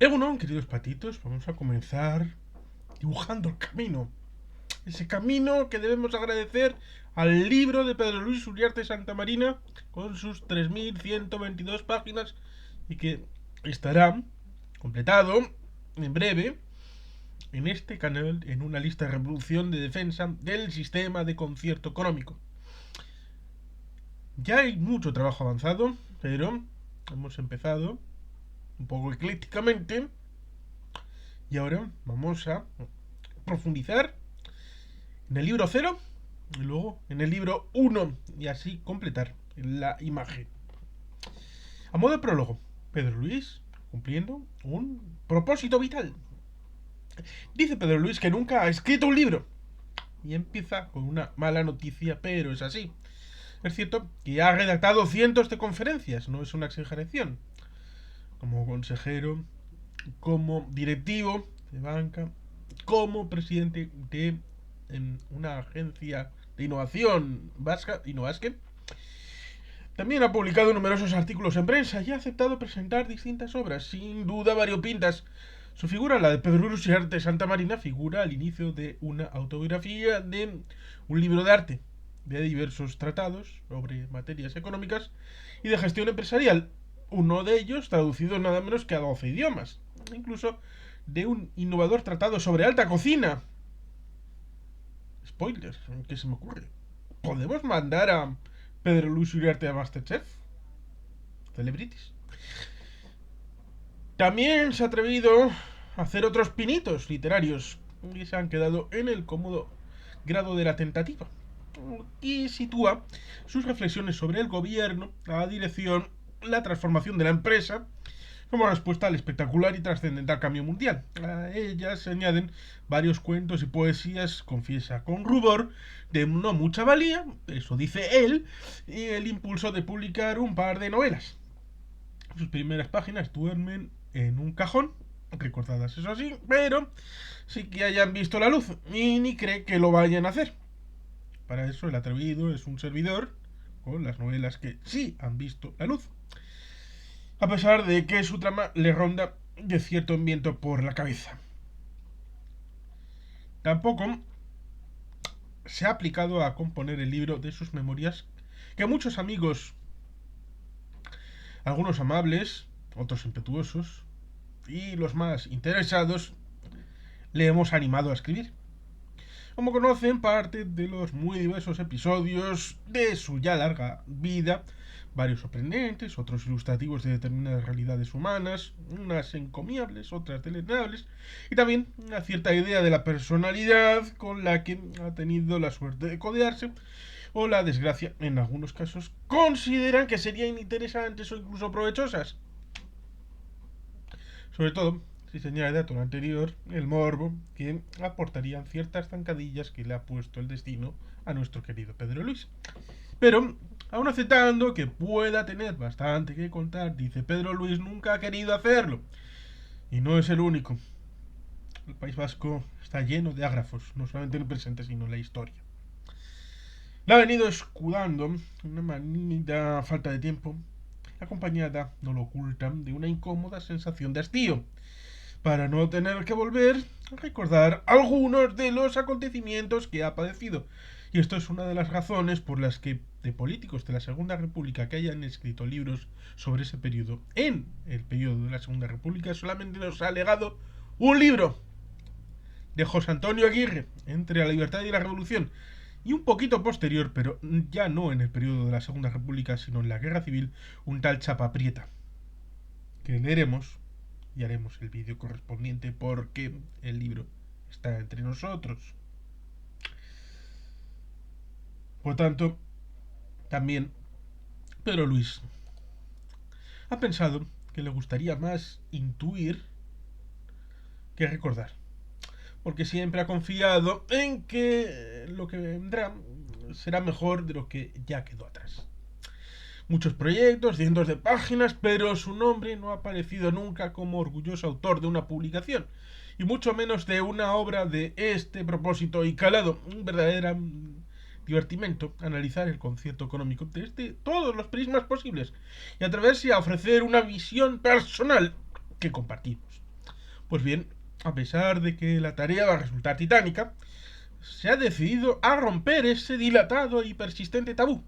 Bueno, queridos patitos, vamos a comenzar dibujando el camino. Ese camino que debemos agradecer al libro de Pedro Luis Uriarte Santamarina con sus 3122 páginas y que estará completado en breve en este canal en una lista de reproducción de defensa del sistema de concierto económico. Ya hay mucho trabajo avanzado, pero hemos empezado un poco eclécticamente y ahora vamos a profundizar en el libro 0 y luego en el libro 1 y así completar la imagen. A modo de prólogo, Pedro Luis cumpliendo un propósito vital. Dice Pedro Luis que nunca ha escrito un libro y empieza con una mala noticia, pero es así. Es cierto que ha redactado cientos de conferencias, no es una exageración. Como consejero, como directivo de banca, como presidente de una agencia de innovación vasca, Innovasque. También ha publicado numerosos artículos en prensa y ha aceptado presentar distintas obras, sin duda variopintas. Su figura, la de Pedro Luis Uriarte Santamarina, figura al inicio de una autobiografía de un libro de arte, de diversos tratados sobre materias económicas y de gestión empresarial, uno de ellos traducido nada menos que a 12 idiomas, incluso de un innovador tratado sobre alta cocina. Spoilers, ¿qué se me ocurre? ¿Podemos mandar a Pedro Luis Uriarte a Masterchef? Celebrities. También se ha atrevido a hacer otros pinitos literarios y se han quedado en el cómodo grado de la tentativa. Y sitúa sus reflexiones sobre el gobierno, la dirección, la transformación de la empresa como respuesta al espectacular y trascendental cambio mundial. A ellas se añaden varios cuentos y poesías, confiesa con rubor, de no mucha valía, eso dice él, y el impulso de publicar un par de novelas. Sus primeras páginas duermen en un cajón, recortadas eso sí, pero sí que hayan visto la luz y ni cree que lo vayan a hacer. Para eso el atrevido es un servidor con las novelas que sí han visto la luz, a pesar de que su trama le ronda de cierto viento por la cabeza. Tampoco se ha aplicado a componer el libro de sus memorias que muchos amigos, algunos amables, otros impetuosos y los más interesados, le hemos animado a escribir. Como conocen, parte de los muy diversos episodios de su ya larga vida, varios sorprendentes, otros ilustrativos de determinadas realidades humanas, unas encomiables, otras deleznables, y también una cierta idea de la personalidad con la que ha tenido la suerte de codearse, o la desgracia, en algunos casos, consideran que serían interesantes o incluso provechosas. Sobre todo, si se añade a todo lo anterior el morbo que aportarían ciertas zancadillas que le ha puesto el destino a nuestro querido Pedro Luis. Pero, aun aceptando que pueda tener bastante que contar, dice Pedro Luis nunca ha querido hacerlo. Y no es el único. El País Vasco está lleno de ágrafos, no solamente en el presente, sino en la historia. La ha venido escudando una manida falta de tiempo, acompañada, no lo ocultan, de una incómoda sensación de hastío, para no tener que volver a recordar algunos de los acontecimientos que ha padecido. Y esto es una de las razones por las que de políticos de la Segunda República que hayan escrito libros sobre ese periodo, en el periodo de la Segunda República, solamente nos ha legado un libro de José Antonio Aguirre, Entre la libertad y la revolución, y un poquito posterior, pero ya no en el periodo de la Segunda República, sino en la Guerra Civil, un tal Chapa Prieta, que leeremos y haremos el vídeo correspondiente porque el libro está entre nosotros. Por tanto, también Pedro Luis ha pensado que le gustaría más intuir que recordar, porque siempre ha confiado en que lo que vendrá será mejor de lo que ya quedó atrás. Muchos proyectos, cientos de páginas, pero su nombre no ha aparecido nunca como orgulloso autor de una publicación, y mucho menos de una obra de este propósito y calado. Un verdadero divertimento analizar el concierto económico desde todos los prismas posibles y atreverse a ofrecer una visión personal que compartimos. Pues bien, a pesar de que la tarea va a resultar titánica, se ha decidido a romper ese dilatado y persistente tabú.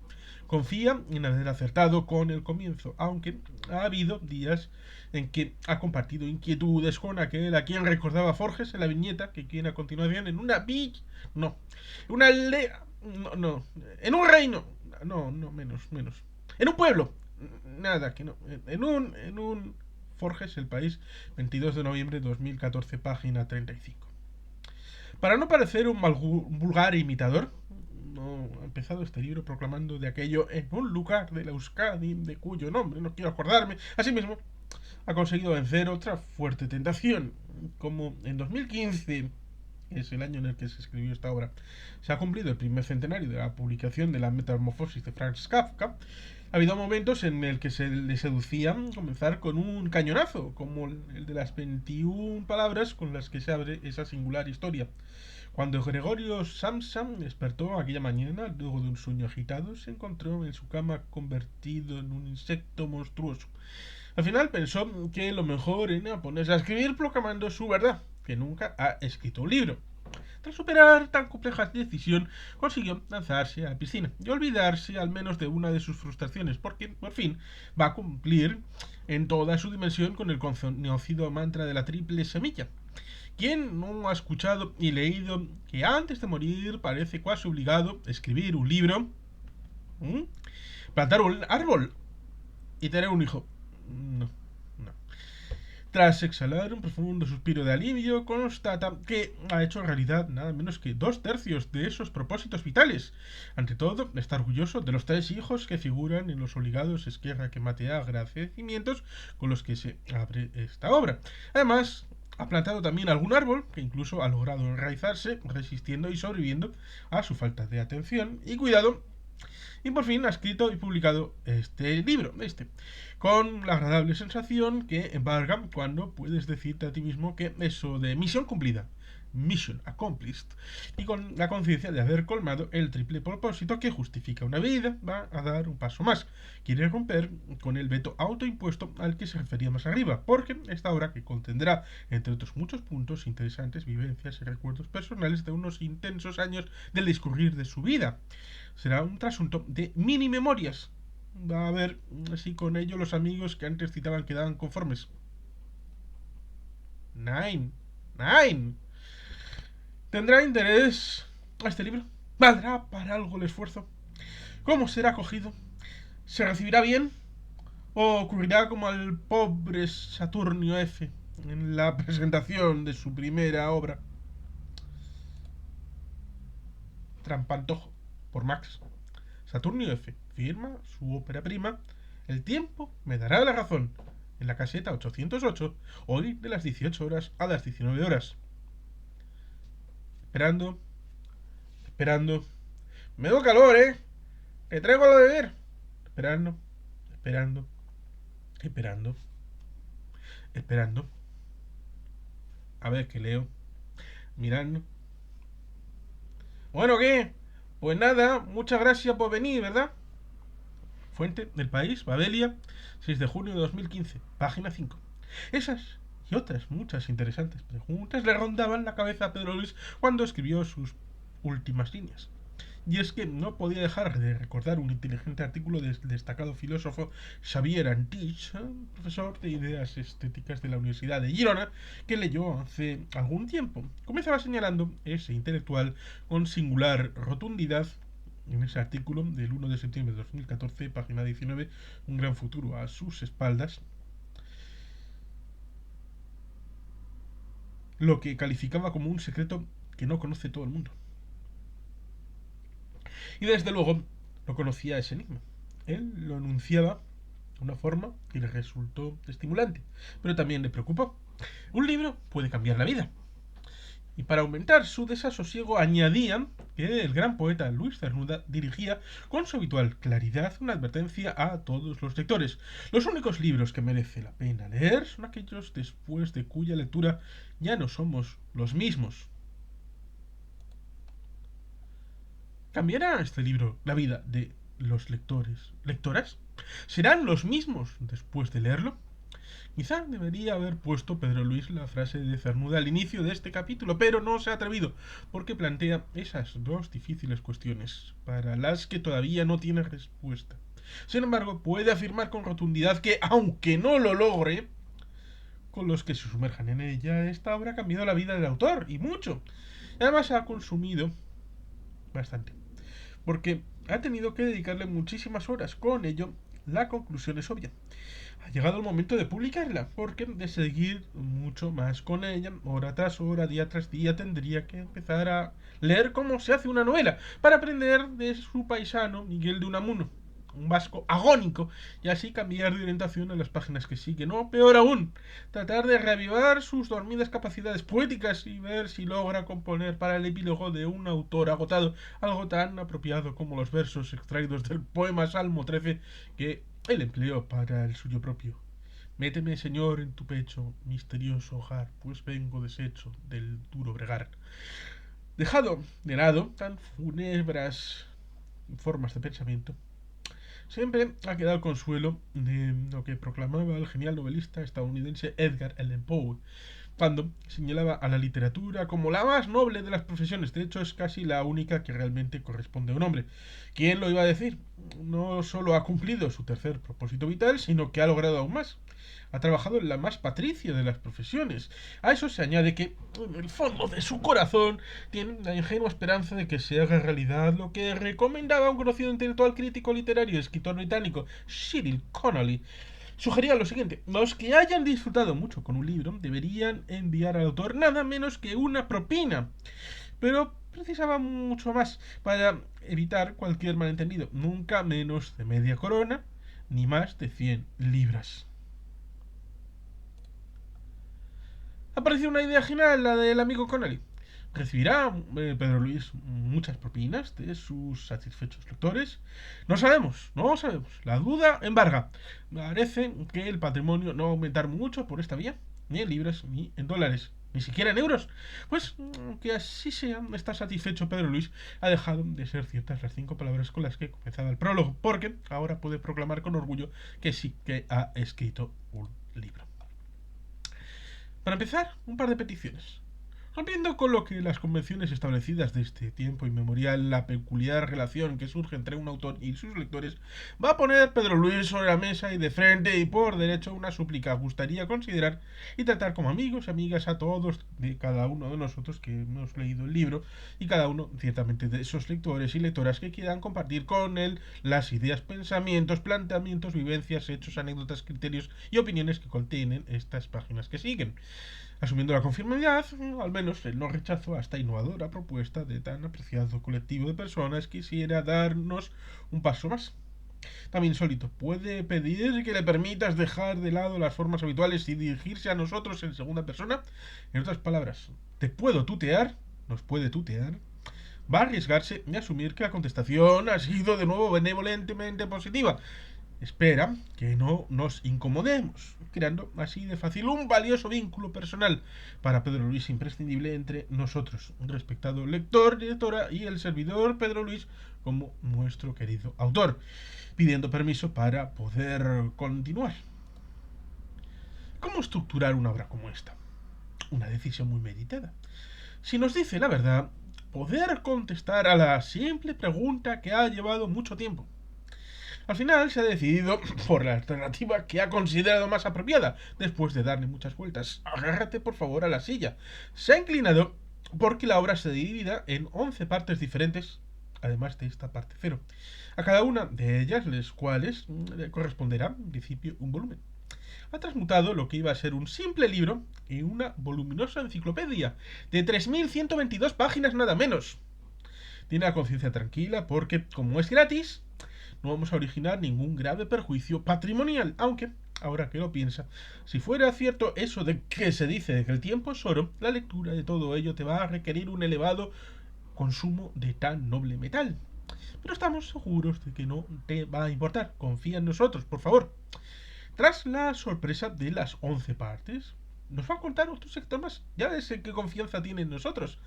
Confía en haber acertado con el comienzo, aunque ha habido días en que ha compartido inquietudes con aquel a quien recordaba Forges en la viñeta que tiene a continuación en una villa, no, una aldea, no, en un reino, no, menos, en un pueblo, nada, que no, en un Forges, el país, 22 de noviembre de 2014, página 35. Para no parecer un vulgar imitador, no ha empezado este libro proclamando de aquello en un lugar de la Euskadi de cuyo nombre no quiero acordarme. Asimismo, ha conseguido vencer otra fuerte tentación, como en 2015, que es el año en el que se escribió esta obra, se ha cumplido el primer centenario de la publicación de la Metamorfosis de Franz Kafka. Ha habido momentos en el que se le seducía comenzar con un cañonazo, como el de las 21 palabras con las que se abre esa singular historia. Cuando Gregorio Samsam despertó aquella mañana, luego de un sueño agitado, se encontró en su cama convertido en un insecto monstruoso. Al final pensó que lo mejor era ponerse a escribir proclamando su verdad, que nunca ha escrito un libro. Tras superar tan compleja decisión, consiguió lanzarse a la piscina y olvidarse al menos de una de sus frustraciones, porque por fin va a cumplir en toda su dimensión con el conocido mantra de la triple semilla. ¿Quién no ha escuchado y leído que antes de morir parece casi obligado a escribir un libro, ¿Mm? plantar un árbol y tener un hijo? No, no. Tras exhalar un profundo suspiro de alivio, constata que ha hecho realidad nada menos que 2/3 de esos propósitos vitales. Ante todo, está orgulloso de los 3 hijos que figuran en los obligados esquerra que matea agradecimientos con los que se abre esta obra. Además, ha plantado también algún árbol que incluso ha logrado enraizarse, resistiendo y sobreviviendo a su falta de atención y cuidado. Y por fin ha escrito y publicado este libro, con la agradable sensación que embarga cuando puedes decirte a ti mismo que eso de misión cumplida, mission accomplished, y con la conciencia de haber colmado el triple propósito que justifica una vida, va a dar un paso más. Quiere romper con el veto autoimpuesto al que se refería más arriba, porque esta obra, que contendrá, entre otros muchos puntos interesantes, vivencias y recuerdos personales de unos intensos años del discurrir de su vida, será un trasunto de mini memorias. Va a ver si con ello los amigos que antes citaban quedaban conformes. Nine. ¿Tendrá interés a este libro? ¿Valdrá para algo el esfuerzo? ¿Cómo será acogido? ¿Se recibirá bien? ¿O ocurrirá como al pobre Saturnio F en la presentación de su primera obra? Trampantojo, por Max. Saturnio F firma su ópera prima El tiempo me dará la razón, en la caseta 808, hoy de las 18 horas a las 19 horas. Esperando. Me doy calor, Que traigo algo de beber. Esperando. A ver qué leo. Mirando. Bueno, ¿qué? Pues nada, muchas gracias por venir, ¿verdad? Fuente del País, Babelia, 6 de junio de 2015, página 5. Esas y otras muchas interesantes preguntas le rondaban la cabeza a Pedro Luis cuando escribió sus últimas líneas. Y es que no podía dejar de recordar un inteligente artículo del destacado filósofo Xavier Antich, profesor de ideas estéticas de la Universidad de Girona, que leyó hace algún tiempo. Comenzaba señalando ese intelectual con singular rotundidad en ese artículo del 1 de septiembre de 2014, página 19, un gran futuro a sus espaldas, lo que calificaba como un secreto que no conoce todo el mundo. Y desde luego no conocía ese enigma. Él lo enunciaba de una forma que le resultó estimulante, pero también le preocupó. Un libro puede cambiar la vida. Y para aumentar su desasosiego añadían que el gran poeta Luis Cernuda dirigía con su habitual claridad una advertencia a todos los lectores. Los únicos libros que merece la pena leer son aquellos después de cuya lectura ya no somos los mismos. ¿Cambiará este libro la vida de los lectores? ¿Lectoras? ¿Serán los mismos después de leerlo? Quizá debería haber puesto Pedro Luis la frase de Cernuda al inicio de este capítulo, pero no se ha atrevido, porque plantea esas dos difíciles cuestiones, para las que todavía no tiene respuesta. Sin embargo, puede afirmar con rotundidad que, aunque no lo logre, con los que se sumerjan en ella, esta obra ha cambiado la vida del autor, y mucho. Además, ha consumido bastante, porque ha tenido que dedicarle muchísimas horas. Con ello, la conclusión es obvia. Ha llegado el momento de publicarla, porque de seguir mucho más con ella, hora tras hora, día tras día, tendría que empezar a leer cómo se hace una novela, para aprender de su paisano Miguel de Unamuno, un vasco agónico, y así cambiar de orientación a las páginas que siguen. O peor aún, tratar de reavivar sus dormidas capacidades poéticas y ver si logra componer para el epílogo de un autor agotado algo tan apropiado como los versos extraídos del poema Salmo 13 que él empleó para el suyo propio. Méteme, Señor, en tu pecho, misterioso hogar, pues vengo deshecho del duro bregar. Dejado de lado tan funebras formas de pensamiento, siempre ha quedado el consuelo de lo que proclamaba el genial novelista estadounidense Edgar Allan Poe, cuando señalaba a la literatura como la más noble de las profesiones. De hecho, es casi la única que realmente corresponde a un hombre. ¿Quién lo iba a decir? No solo ha cumplido su tercer propósito vital, sino que ha logrado aún más. Ha trabajado en la más patricia de las profesiones. A eso se añade que, en el fondo de su corazón, tiene la ingenua esperanza de que se haga realidad lo que recomendaba un conocido intelectual crítico literario y escritor británico, Cyril Connolly. Sugería lo siguiente: los que hayan disfrutado mucho con un libro deberían enviar al autor nada menos que una propina. Pero precisaba mucho más para evitar cualquier malentendido. Nunca menos de media corona, ni más de 100 libras. Apareció una idea genial, la del amigo Connolly. ¿Recibirá Pedro Luis muchas propinas de sus satisfechos lectores? No sabemos, no sabemos. La duda embarga. Parece que el patrimonio no va a aumentar mucho por esta vía, ni en libras ni en dólares, ni siquiera en euros. Pues que así sea, está satisfecho Pedro Luis. Ha dejado de ser ciertas las 5 palabras con las que comenzaba el prólogo, porque ahora puede proclamar con orgullo que sí que ha escrito un libro. Para empezar, un par de peticiones. Rompiendo con lo que las convenciones establecidas desde tiempo inmemorial, la peculiar relación que surge entre un autor y sus lectores, va a poner Pedro Luis sobre la mesa y de frente y por derecho una súplica. Gustaría considerar y tratar como amigos y amigas a todos de cada uno de nosotros que hemos leído el libro, y cada uno ciertamente de esos lectores y lectoras que quieran compartir con él las ideas, pensamientos, planteamientos, vivencias, hechos, anécdotas, criterios y opiniones que contienen estas páginas que siguen, asumiendo la conformidad, al menos el no rechazo a esta innovadora propuesta de tan apreciado colectivo de personas. Quisiera darnos un paso más. También insólito, puede pedir que le permitas dejar de lado las formas habituales y dirigirse a nosotros en segunda persona. En otras palabras, te puedo tutear, nos puede tutear. Va a arriesgarse y asumir que la contestación ha sido de nuevo benevolentemente positiva. Espera que no nos incomodemos, creando así de fácil un valioso vínculo personal para Pedro Luis imprescindible entre nosotros, un respetado lector, lectora y el servidor Pedro Luis como nuestro querido autor, pidiendo permiso para poder continuar. ¿Cómo estructurar una obra como esta? Una decisión muy meditada. Si nos dice la verdad, poder contestar a la simple pregunta que ha llevado mucho tiempo. Al final se ha decidido por la alternativa que ha considerado más apropiada, después de darle muchas vueltas. Agárrate por favor a la silla. Se ha inclinado porque la obra se divida en 11 partes diferentes, además de esta parte cero. A cada una de ellas, las cuales le corresponderá, en principio, un volumen. Ha transmutado lo que iba a ser un simple libro en una voluminosa enciclopedia de 3122 páginas nada menos. Tiene la conciencia tranquila porque, como es gratis, no vamos a originar ningún grave perjuicio patrimonial, aunque, ahora que lo piensa, si fuera cierto eso de que se dice de que el tiempo es oro, la lectura de todo ello te va a requerir un elevado consumo de tan noble metal. Pero estamos seguros de que no te va a importar. Confía en nosotros, por favor. Tras la sorpresa de las 11 partes, nos va a contar otro sector más. Ya ves en qué confianza tiene en nosotros,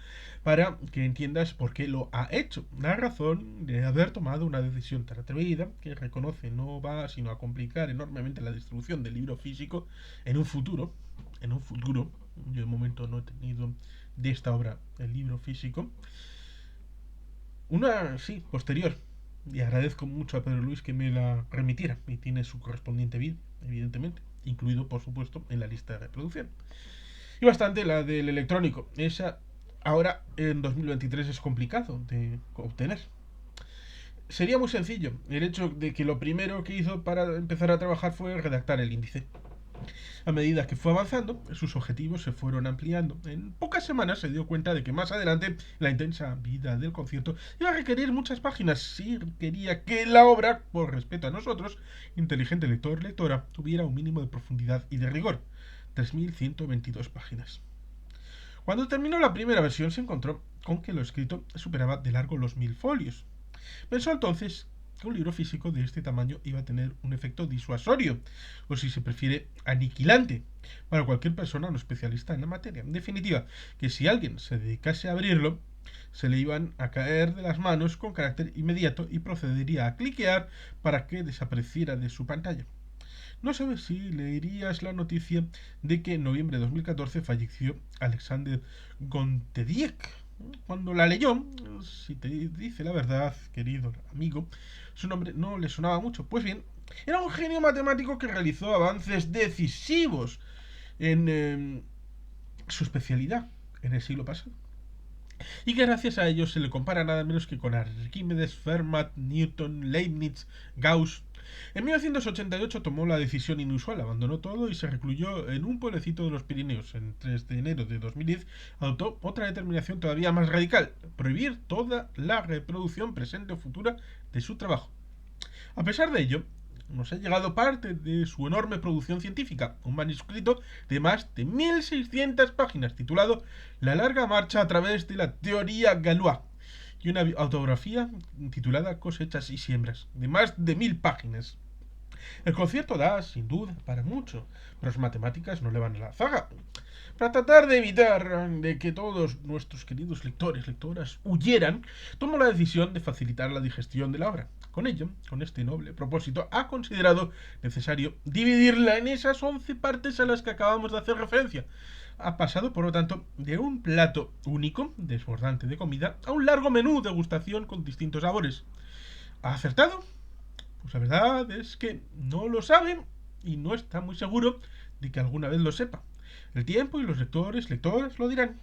para que entiendas por qué lo ha hecho. La razón de haber tomado una decisión tan atrevida, que reconoce no va sino a complicar enormemente la distribución del libro físico en un futuro. En un futuro, yo de momento no he tenido de esta obra el libro físico. Una, sí, posterior. Y agradezco mucho a Pedro Luis que me la remitiera. Y tiene su correspondiente vídeo, evidentemente, incluido, por supuesto, en la lista de reproducción. Y bastante la del electrónico. Esa ahora en 2023 es complicado de obtener. Sería muy sencillo. El hecho de que lo primero que hizo para empezar a trabajar fue redactar el índice. A medida que fue avanzando, sus objetivos se fueron ampliando. En pocas semanas se dio cuenta de que más adelante la intensa vida del concierto iba a requerir muchas páginas si quería que la obra, por respeto a nosotros, inteligente lector-lectora, tuviera un mínimo de profundidad y de rigor. 3.122 páginas. Cuando terminó la primera versión se encontró con que lo escrito superaba de largo los 1.000 folios. Pensó entonces que un libro físico de este tamaño iba a tener un efecto disuasorio, o si se prefiere, aniquilante, para cualquier persona no especialista en la materia. En definitiva, que si alguien se dedicase a abrirlo, se le iban a caer de las manos con carácter inmediato y procedería a cliquear para que desapareciera de su pantalla. No sabes si leerías la noticia de que en noviembre de 2014 falleció Alexander Gontediek. Cuando la leyó, si te dice la verdad, querido amigo, su nombre no le sonaba mucho. Pues bien, era un genio matemático que realizó avances decisivos en su especialidad en el siglo pasado. Y que gracias a ellos se le compara nada menos que con Arquímedes, Fermat, Newton, Leibniz, Gauss. En 1988 tomó la decisión inusual, abandonó todo y se recluyó en un pueblecito de los Pirineos. En 3 de enero de 2010 adoptó otra determinación todavía más radical: prohibir toda la reproducción presente o futura de su trabajo. A pesar de ello, nos ha llegado parte de su enorme producción científica, un manuscrito de más de 1.600 páginas titulado La larga marcha a través de la teoría Galois, y una autobiografía titulada Cosechas y siembras, de más de 1.000 páginas. El concierto da, sin duda, para mucho, pero las matemáticas no le van a la zaga. Para tratar de evitar de que todos nuestros queridos lectores, lectoras, huyeran, tomó la decisión de facilitar la digestión de la obra. Con ello, con este noble propósito, ha considerado necesario dividirla en esas 11 partes a las que acabamos de hacer referencia. Ha pasado, por lo tanto, de un plato único, desbordante de comida, a un largo menú de degustación con distintos sabores. ¿Ha acertado? Pues la verdad es que no lo saben y no está muy seguro de que alguna vez lo sepa. El tiempo y los lectores, lectoras lo dirán.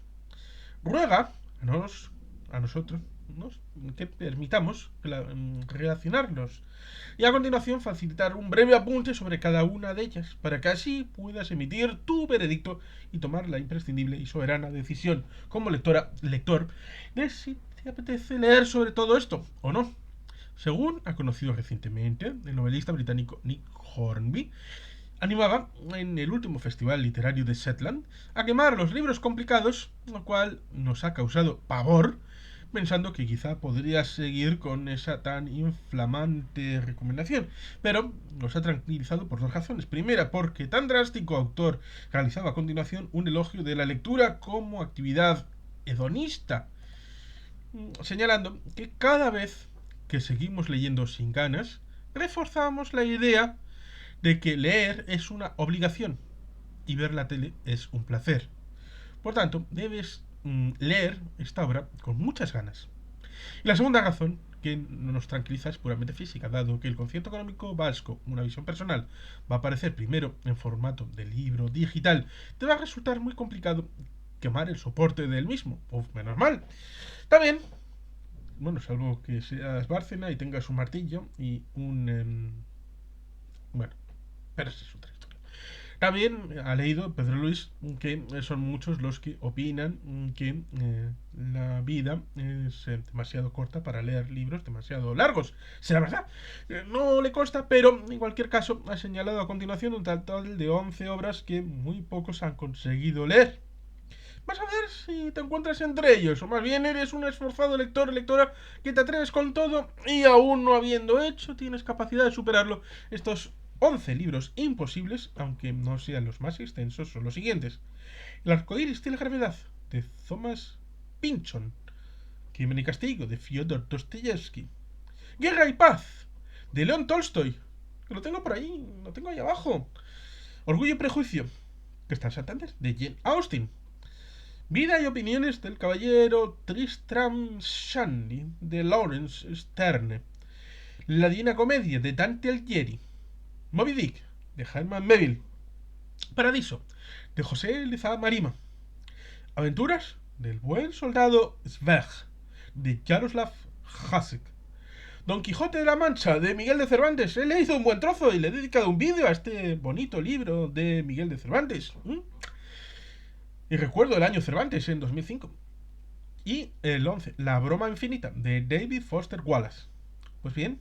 Ruega a nosotros, que permitamos relacionarnos y a continuación facilitar un breve apunte sobre cada una de ellas, para que así puedas emitir tu veredicto y tomar la imprescindible y soberana decisión como lector, de si te apetece leer sobre todo esto o no. Según ha conocido recientemente el novelista británico Nick Hornby, animaba en el último festival literario de Shetland a quemar los libros complicados, lo cual nos ha causado pavor, pensando que quizá podría seguir con esa tan inflamante recomendación. Pero nos ha tranquilizado por dos razones. Primera, porque tan drástico autor realizaba a continuación un elogio de la lectura como actividad hedonista, señalando que cada vez que seguimos leyendo sin ganas, reforzamos la idea de que leer es una obligación y ver la tele es un placer. Por tanto, debes leer esta obra con muchas ganas. Y la segunda razón que nos tranquiliza es puramente física, dado que el concierto económico vasco, una visión personal, va a aparecer primero en formato de libro digital, te va a resultar muy complicado quemar el soporte del mismo. Uf, menos mal. También, bueno, salvo que seas Bárcena y tengas un martillo y bueno, pero esa es otra historia. También ha leído Pedro Luis que son muchos los que opinan que la vida es demasiado corta para leer libros demasiado largos. Será verdad, no le consta, pero en cualquier caso ha señalado a continuación un total de 11 obras que muy pocos han conseguido leer. Vas a ver si te encuentras entre ellos, o más bien eres un esforzado lector o lectora que te atreves con todo y aún no habiendo hecho tienes capacidad de superarlo. Estos 11 libros imposibles, aunque no sean los más extensos, son los siguientes: El arcoíris de la gravedad, de Thomas Pynchon. Crimen y castigo, de Fyodor Dostoyevsky. Guerra y paz, de León Tolstoy. Que lo tengo por ahí, lo tengo ahí abajo. Orgullo y prejuicio, que está en Santander, de Jane Austen. Vida y opiniones del caballero Tristram Shandy, de Lawrence Sterne. La Divina Comedia, de Dante Alighieri. Moby Dick, de Herman Melville. Paradiso, de José Lezama Marima. Aventuras del buen soldado Sveg, de Jaroslav Hasek. Don Quijote de la Mancha, de Miguel de Cervantes. He leído un buen trozo y le he dedicado un vídeo a este bonito libro de Miguel de Cervantes. Y recuerdo el año Cervantes, en 2005. Y el 11, La broma infinita, de David Foster Wallace. Pues bien,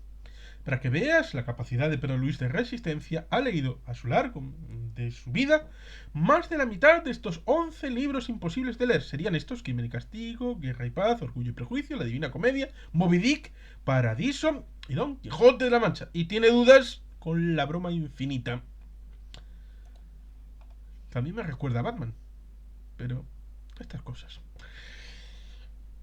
para que veas la capacidad de Pedro Luis de resistencia, ha leído a lo largo de su vida más de la mitad de estos 11 libros imposibles de leer. Serían estos: Crimen y castigo, Guerra y paz, Orgullo y prejuicio, La Divina Comedia, Moby Dick, Paradiso y Don Quijote de la Mancha. Y tiene dudas con La broma infinita. También me recuerda a Batman, pero estas cosas.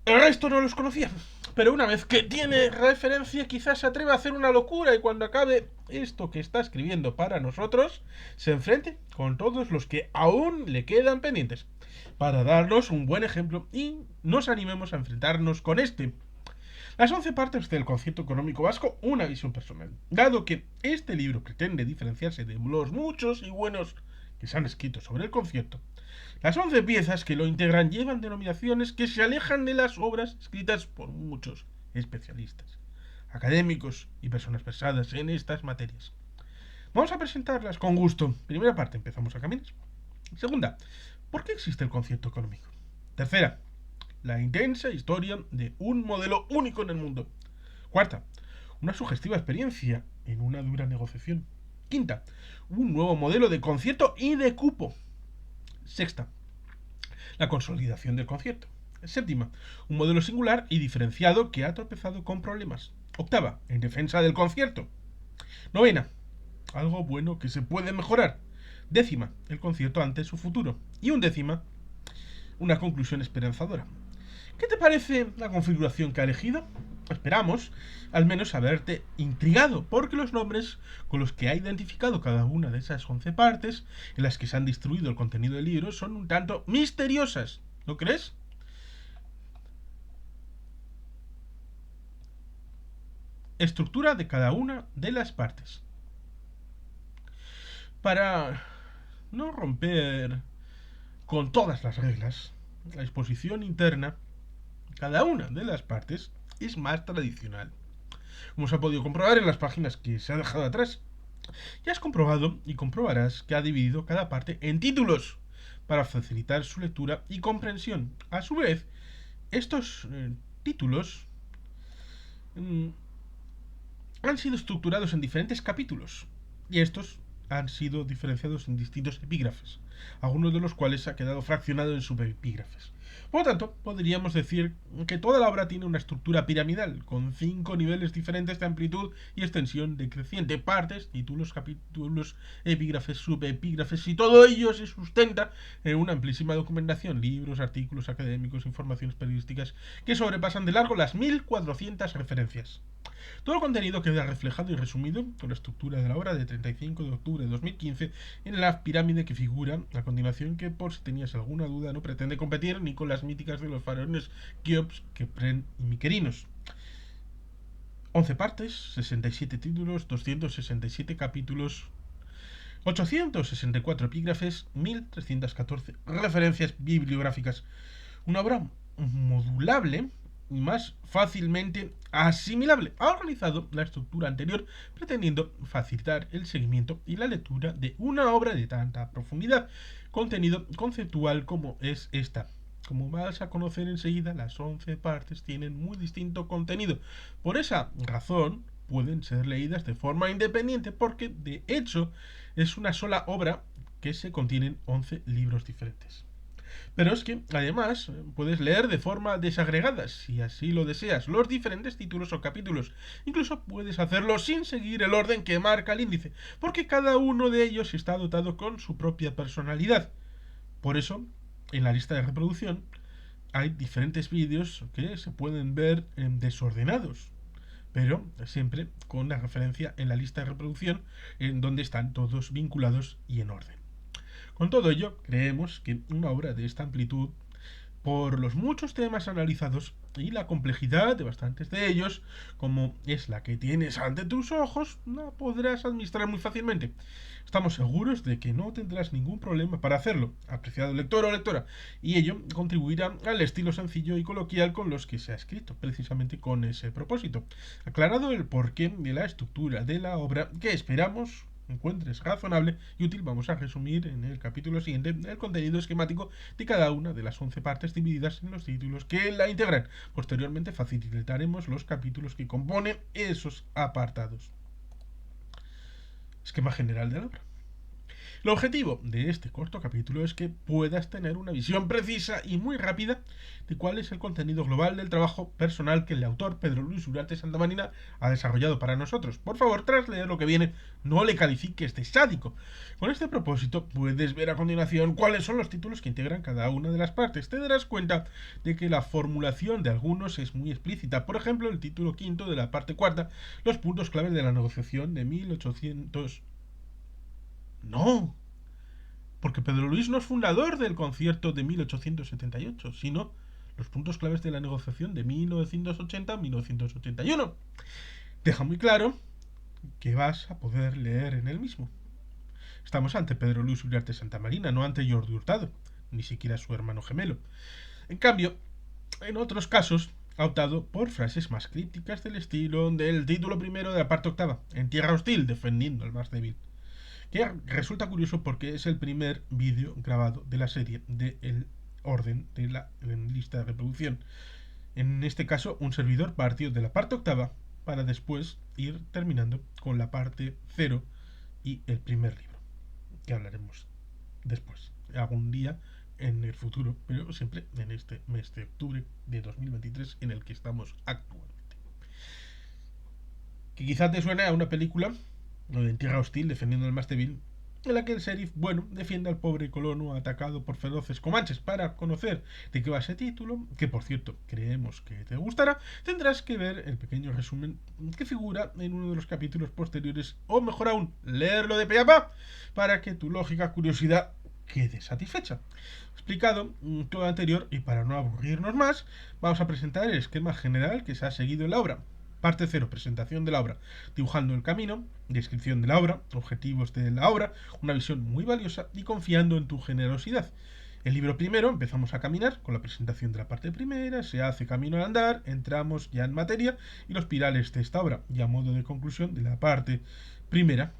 El resto no los conocía, pero una vez que tiene referencia, quizás se atreva a hacer una locura y cuando acabe esto que está escribiendo para nosotros, se enfrente con todos los que aún le quedan pendientes, para darnos un buen ejemplo y nos animemos a enfrentarnos con este. Las 11 partes del concierto económico vasco, una visión personal. Dado que este libro pretende diferenciarse de los muchos y buenos que se han escrito sobre el concierto, las 11 piezas que lo integran llevan denominaciones que se alejan de las obras escritas por muchos especialistas, académicos y personas versadas en estas materias. Vamos a presentarlas con gusto. Primera parte, empezamos a caminar. Segunda, ¿por qué existe el concierto económico? Tercera, la intensa historia de un modelo único en el mundo. Cuarta, una sugestiva experiencia en una dura negociación. Quinta, un nuevo modelo de concierto y de cupo. Sexta, la consolidación del concierto. Séptima, un modelo singular y diferenciado que ha tropezado con problemas. Octava, en defensa del concierto. Novena, algo bueno que se puede mejorar. Décima, el concierto ante su futuro. Y undécima, una conclusión esperanzadora. ¿Qué te parece la configuración que ha elegido? Esperamos al menos haberte intrigado, porque los nombres con los que ha identificado cada una de esas 11 partes en las que se han distribuido el contenido del libro son un tanto misteriosas, ¿no crees? Estructura de cada una de las partes. Para no romper con todas las reglas, la exposición interna, cada una de las partes es más tradicional, como se ha podido comprobar en las páginas que se ha dejado atrás. Ya has comprobado y comprobarás que ha dividido cada parte en títulos para facilitar su lectura y comprensión. A su vez, estos títulos han sido estructurados en diferentes capítulos y estos han sido diferenciados en distintos epígrafes, algunos de los cuales ha quedado fraccionado en subepígrafes. Por lo tanto, podríamos decir que toda la obra tiene una estructura piramidal, con 5 niveles diferentes de amplitud y extensión decreciente: partes, títulos, capítulos, epígrafes, subepígrafes, y todo ello se sustenta en una amplísima documentación: libros, artículos académicos, informaciones periodísticas, que sobrepasan de largo las 1400 referencias. Todo el contenido queda reflejado y resumido con la estructura de la obra de 35 de octubre de 2015 en la pirámide que figura a continuación, que, por si tenías alguna duda, no pretende competir ni con las míticas de los faraones Keops, Kepren y Miquerinos. 11 partes, 67 títulos, 267 capítulos, 864 epígrafes, 1314 referencias bibliográficas. Una obra modulable y más fácilmente asimilable. Ha organizado la estructura anterior pretendiendo facilitar el seguimiento y la lectura de una obra de tanta profundidad, contenido conceptual como es esta. Como vas a conocer enseguida, las 11 partes tienen muy distinto contenido. Por esa razón, pueden ser leídas de forma independiente, porque de hecho es una sola obra que se contienen 11 libros diferentes. Pero es que, además, puedes leer de forma desagregada, si así lo deseas, los diferentes títulos o capítulos. Incluso puedes hacerlo sin seguir el orden que marca el índice, porque cada uno de ellos está dotado con su propia personalidad. Por eso, en la lista de reproducción, hay diferentes vídeos que se pueden ver desordenados, pero siempre con la referencia en la lista de reproducción en donde están todos vinculados y en orden. Con todo ello, creemos que una obra de esta amplitud, por los muchos temas analizados y la complejidad de bastantes de ellos, como es la que tienes ante tus ojos, la podrás administrar muy fácilmente. Estamos seguros de que no tendrás ningún problema para hacerlo, apreciado lector o lectora, y ello contribuirá al estilo sencillo y coloquial con los que se ha escrito, precisamente con ese propósito. Aclarado el porqué de la estructura de la obra que esperamos encuentres razonable y útil, vamos a resumir en el capítulo siguiente el contenido esquemático de cada una de las 11 partes divididas en los títulos que la integran. Posteriormente facilitaremos los capítulos que componen esos apartados. Esquema general de la obra. El objetivo de este corto capítulo es que puedas tener una visión precisa y muy rápida de cuál es el contenido global del trabajo personal que el autor Pedro Luis Uriarte Santamarina ha desarrollado para nosotros. Por favor, tras leer lo que viene, no le califiques de sádico. Con este propósito, puedes ver a continuación cuáles son los títulos que integran cada una de las partes. Te darás cuenta de que la formulación de algunos es muy explícita. Por ejemplo, el título quinto de la parte cuarta, los puntos claves de la negociación de 1800... No, porque Pedro Luis no es fundador del concierto de 1878, sino los puntos claves de la negociación de 1980-1981. Deja muy claro que vas a poder leer en él mismo. Estamos ante Pedro Luis Uriarte Santamarina, no ante Jordi Hurtado, ni siquiera su hermano gemelo. En cambio, en otros casos, ha optado por frases más crípticas del estilo del título primero de la parte octava, En tierra hostil, defendiendo al más débil, que resulta curioso porque es el primer vídeo grabado de la serie del orden de la lista de reproducción. En este caso, un servidor partió de la parte octava para después ir terminando con la parte cero y el primer libro, que hablaremos después, algún día en el futuro, pero siempre en este mes de octubre de 2023 en el que estamos actualmente. Que quizás te suene a una película en tierra hostil, defendiendo al más débil, en la que el sheriff, bueno, defiende al pobre colono atacado por feroces comanches. Para conocer de qué va ese título, que por cierto creemos que te gustará, tendrás que ver el pequeño resumen que figura en uno de los capítulos posteriores, o mejor aún, leerlo de pe a pa, para que tu lógica curiosidad quede satisfecha. Explicado todo lo anterior, y para no aburrirnos más, vamos a presentar el esquema general que se ha seguido en la obra. Parte 0, presentación de la obra, dibujando el camino, descripción de la obra, objetivos de la obra, una visión muy valiosa y confiando en tu generosidad. El libro primero, empezamos a caminar con la presentación de la parte primera, se hace camino al andar, entramos ya en materia y los pilares de esta obra, y a modo de conclusión de la parte primera.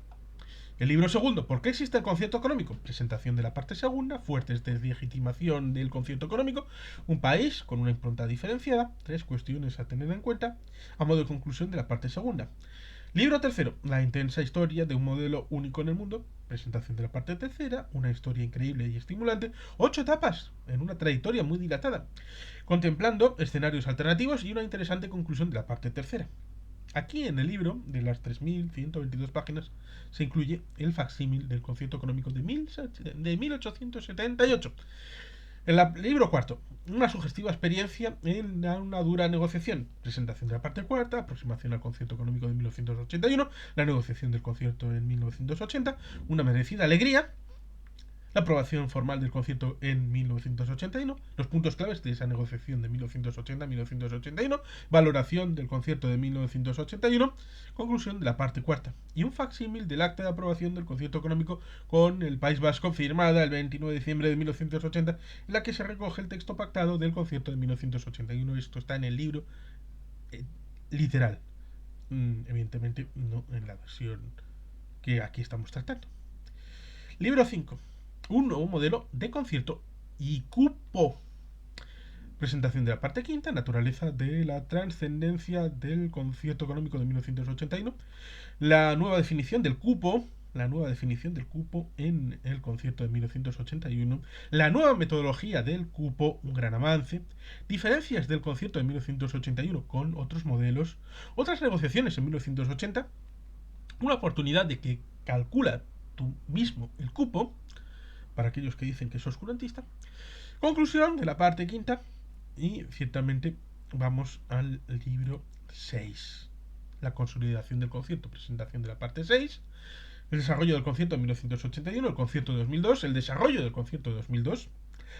El libro segundo, ¿por qué existe el concierto económico? Presentación de la parte segunda, fuertes deslegitimación del concierto económico, un país con una impronta diferenciada, 3 cuestiones a tener en cuenta, a modo de conclusión de la parte segunda. Libro tercero, la intensa historia de un modelo único en el mundo, presentación de la parte tercera, una historia increíble y estimulante, 8 etapas en una trayectoria muy dilatada, contemplando escenarios alternativos y una interesante conclusión de la parte tercera. Aquí en el libro, de las 3.122 páginas, se incluye el facsímil del concierto económico de 1878. En el libro cuarto, una sugestiva experiencia en una dura negociación. Presentación de la parte cuarta, aproximación al concierto económico de 1981, la negociación del concierto en 1980, una merecida alegría, la aprobación formal del concierto en 1981, los puntos claves de esa negociación de 1980-1981, valoración del concierto de 1981, conclusión de la parte cuarta, y un facsímil del acta de aprobación del concierto económico con el País Vasco firmada el 29 de diciembre de 1980, en la que se recoge el texto pactado del concierto de 1981. Esto está en el libro literal, evidentemente no en la versión que aquí estamos tratando. Libro 5. Un nuevo modelo de concierto y cupo. Presentación de la parte quinta, naturaleza de la trascendencia del concierto económico de 1981. La nueva definición del cupo, la nueva definición del cupo en el concierto de 1981, la nueva metodología del cupo, un gran avance, diferencias del concierto de 1981 con otros modelos, otras negociaciones en 1980, una oportunidad de que calcula tú mismo el cupo, para aquellos que dicen que es oscurantista, conclusión de la parte quinta, y ciertamente vamos al libro 6. La consolidación del concierto, presentación de la parte 6, el desarrollo del concierto de 1981, el concierto de 2002, el desarrollo del concierto de 2002,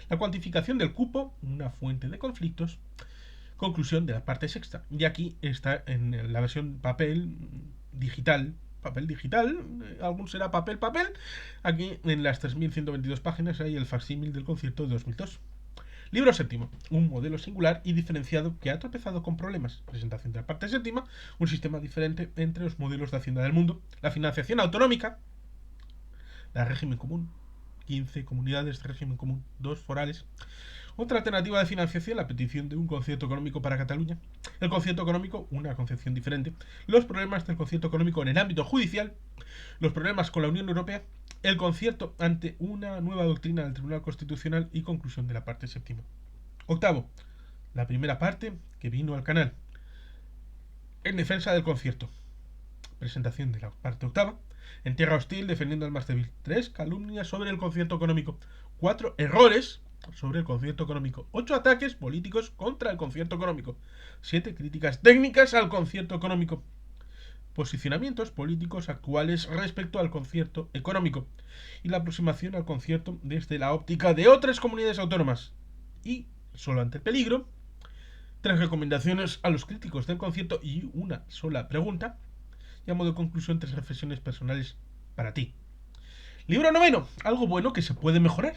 la cuantificación del cupo, una fuente de conflictos, conclusión de la parte sexta. Y aquí está en la versión papel digital, algún será papel, aquí en las 3122 páginas hay el facsímil del concierto de 2002. Libro séptimo, un modelo singular y diferenciado que ha tropezado con problemas. Presentación de la parte séptima, un sistema diferente entre los modelos de hacienda del mundo. La financiación autonómica, la régimen común, 15 comunidades de régimen común, 2 forales. Otra alternativa de financiación, la petición de un concierto económico para Cataluña. El concierto económico, una concepción diferente. Los problemas del concierto económico en el ámbito judicial. Los problemas con la Unión Europea. El concierto ante una nueva doctrina del Tribunal Constitucional y conclusión de la parte séptima. Octavo, la primera parte que vino al canal. En defensa del concierto. Presentación de la parte octava. En tierra hostil, defendiendo al más débil. 3 calumnias sobre el concierto económico. 4 errores sobre el concierto económico. 8 ataques políticos contra el concierto económico. 7 críticas técnicas al concierto económico. Posicionamientos políticos actuales respecto al concierto económico. Y la aproximación al concierto desde la óptica de otras comunidades autónomas. Y, solo ante el peligro, 3 recomendaciones a los críticos del concierto y una sola pregunta. Y a modo de conclusión, 3 reflexiones personales para ti. Libro noveno, algo bueno que se puede mejorar.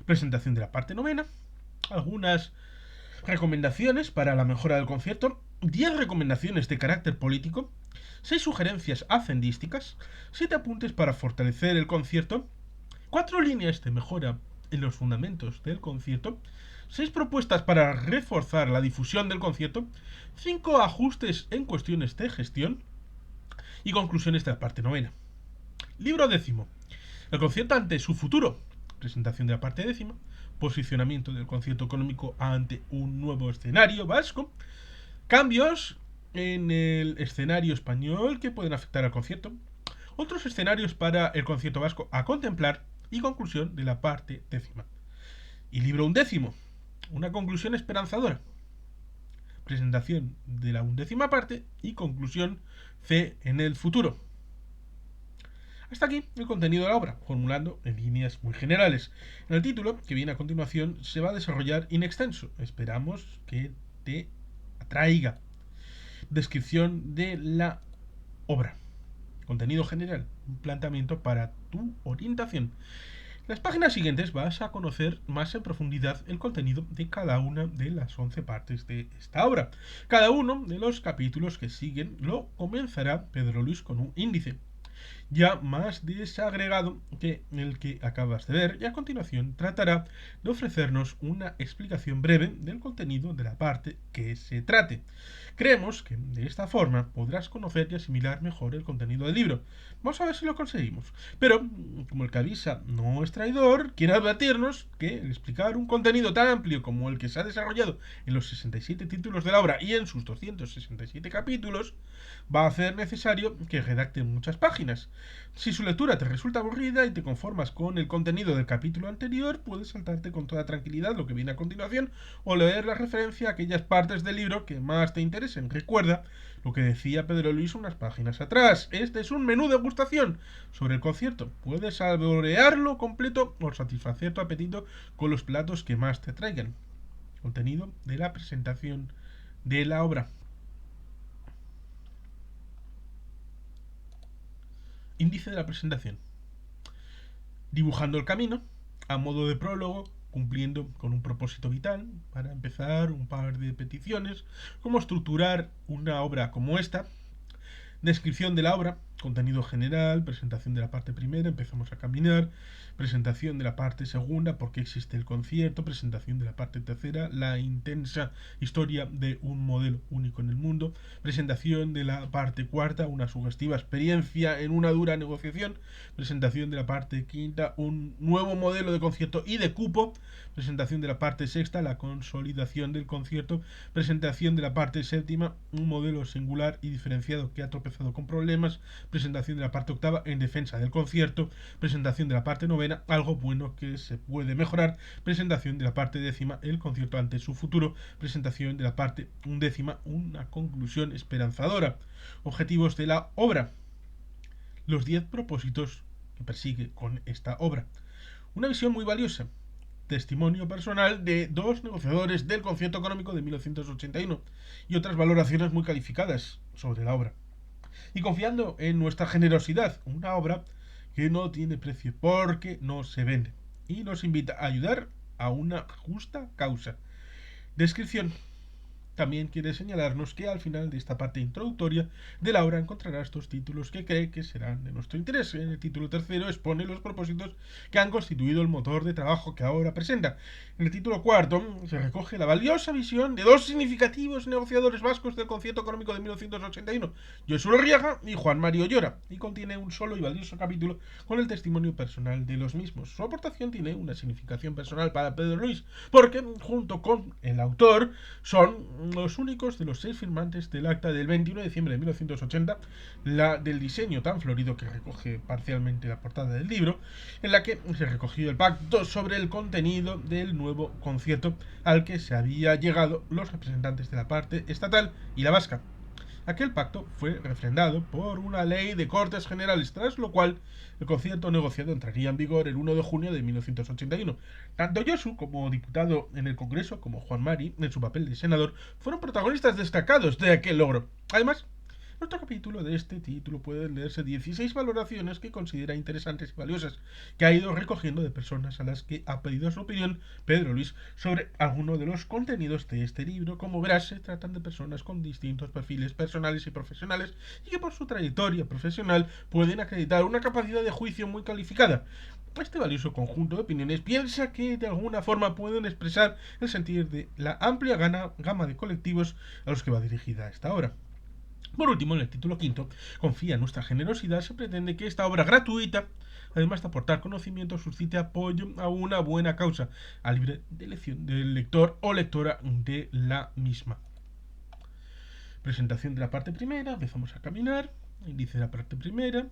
Presentación de la parte novena, algunas recomendaciones para la mejora del concierto, 10 recomendaciones de carácter político, 6 sugerencias hacendísticas, 7 apuntes para fortalecer el concierto, 4 líneas de mejora en los fundamentos del concierto, 6 propuestas para reforzar la difusión del concierto, 5 ajustes en cuestiones de gestión y conclusiones de la parte novena. Libro décimo, el concierto ante su futuro. Presentación de la parte décima, posicionamiento del concierto económico ante un nuevo escenario vasco, cambios en el escenario español que pueden afectar al concierto, otros escenarios para el concierto vasco a contemplar y conclusión de la parte décima. Y libro undécimo, una conclusión esperanzadora. Presentación de la undécima parte y conclusión C en el futuro. Hasta aquí el contenido de la obra, formulando en líneas muy generales. En el título, que viene a continuación, se va a desarrollar in extenso. Esperamos que te atraiga. Descripción de la obra. Contenido general, un planteamiento para tu orientación. En las páginas siguientes vas a conocer más en profundidad el contenido de cada una de las 11 partes de esta obra. Cada uno de los capítulos que siguen lo comenzará Pedro Luis con un índice ya más desagregado que el que acabas de ver, y a continuación tratará de ofrecernos una explicación breve del contenido de la parte que se trate. Creemos que de esta forma podrás conocer y asimilar mejor el contenido del libro. Vamos a ver si lo conseguimos. Pero, como el que avisa no es traidor, quiero advertirnos que el explicar un contenido tan amplio como el que se ha desarrollado en los 67 títulos de la obra y en sus 267 capítulos, va a hacer necesario que redacte muchas páginas. Si su lectura te resulta aburrida y te conformas con el contenido del capítulo anterior, puedes saltarte con toda tranquilidad lo que viene a continuación o leer la referencia a aquellas partes del libro que más te interesen. Recuerda lo que decía Pedro Luis unas páginas atrás. Este es un menú de degustación sobre el concierto. Puedes saborearlo completo o satisfacer tu apetito con los platos que más te traigan. Contenido de la presentación de la obra. Índice de la presentación. Dibujando el camino, a modo de prólogo, cumpliendo con un propósito vital, para empezar un par de peticiones, cómo estructurar una obra como esta, Descripción de la obra, contenido general, presentación de la parte primera, empezamos a caminar, presentación de la parte segunda, por qué existe el concierto, presentación de la parte tercera, la intensa historia de un modelo único en el mundo, presentación de la parte cuarta, una sugestiva experiencia en una dura negociación, presentación de la parte quinta, un nuevo modelo de concierto y de cupo, presentación de la parte sexta, la consolidación del concierto, presentación de la parte séptima, un modelo singular y diferenciado que ha tropezado con problemas, presentación de la parte octava en defensa del concierto, presentación de la parte novena, algo bueno que se puede mejorar, presentación de la parte décima, el concierto ante su futuro, presentación de la parte undécima, una conclusión esperanzadora. Objetivos de la obra. Los 10 propósitos que persigue con esta obra. Una visión muy valiosa. Testimonio personal de dos negociadores del concierto económico de 1981 y otras valoraciones muy calificadas sobre la obra. Y confiando en nuestra generosidad, una obra que no tiene precio porque no se vende y nos invita a ayudar a una justa causa. Descripción. También quiere señalarnos que al final de esta parte introductoria de la obra encontrará estos títulos que cree que serán de nuestro interés. En el título tercero expone los propósitos que han constituido el motor de trabajo que ahora presenta. En el título cuarto se recoge la valiosa visión de dos significativos negociadores vascos del concierto económico de 1981, Josu Larriaga y Juan Mario Llora, y contiene un solo y valioso capítulo con el testimonio personal de los mismos. Su aportación tiene una significación personal para Pedro Luis, porque junto con el autor son los únicos de los 6 firmantes del acta del 21 de diciembre de 1980, la del diseño tan florido que recoge parcialmente la portada del libro, en la que se recogió el pacto sobre el contenido del nuevo concierto al que se había llegado los representantes de la parte estatal y la vasca. Aquel pacto fue refrendado por una ley de Cortes Generales, tras lo cual el concierto negociado entraría en vigor el 1 de junio de 1981. Tanto Josu como diputado en el Congreso, como Juan Mari, en su papel de senador, fueron protagonistas destacados de aquel logro. Además, en otro capítulo de este título pueden leerse 16 valoraciones que considera interesantes y valiosas, que ha ido recogiendo de personas a las que ha pedido su opinión Pedro Luis sobre alguno de los contenidos de este libro. Como verás, se tratan de personas con distintos perfiles personales y profesionales y que por su trayectoria profesional pueden acreditar una capacidad de juicio muy calificada. Este valioso conjunto de opiniones piensa que de alguna forma pueden expresar el sentir de la amplia gama de colectivos a los que va dirigida esta obra. Por último, en el título quinto, confía en nuestra generosidad, se pretende que esta obra gratuita, además de aportar conocimiento, suscite apoyo a una buena causa, a libre de elección del lector o lectora de la misma. Presentación de la parte primera, empezamos a caminar, índice de la parte primera,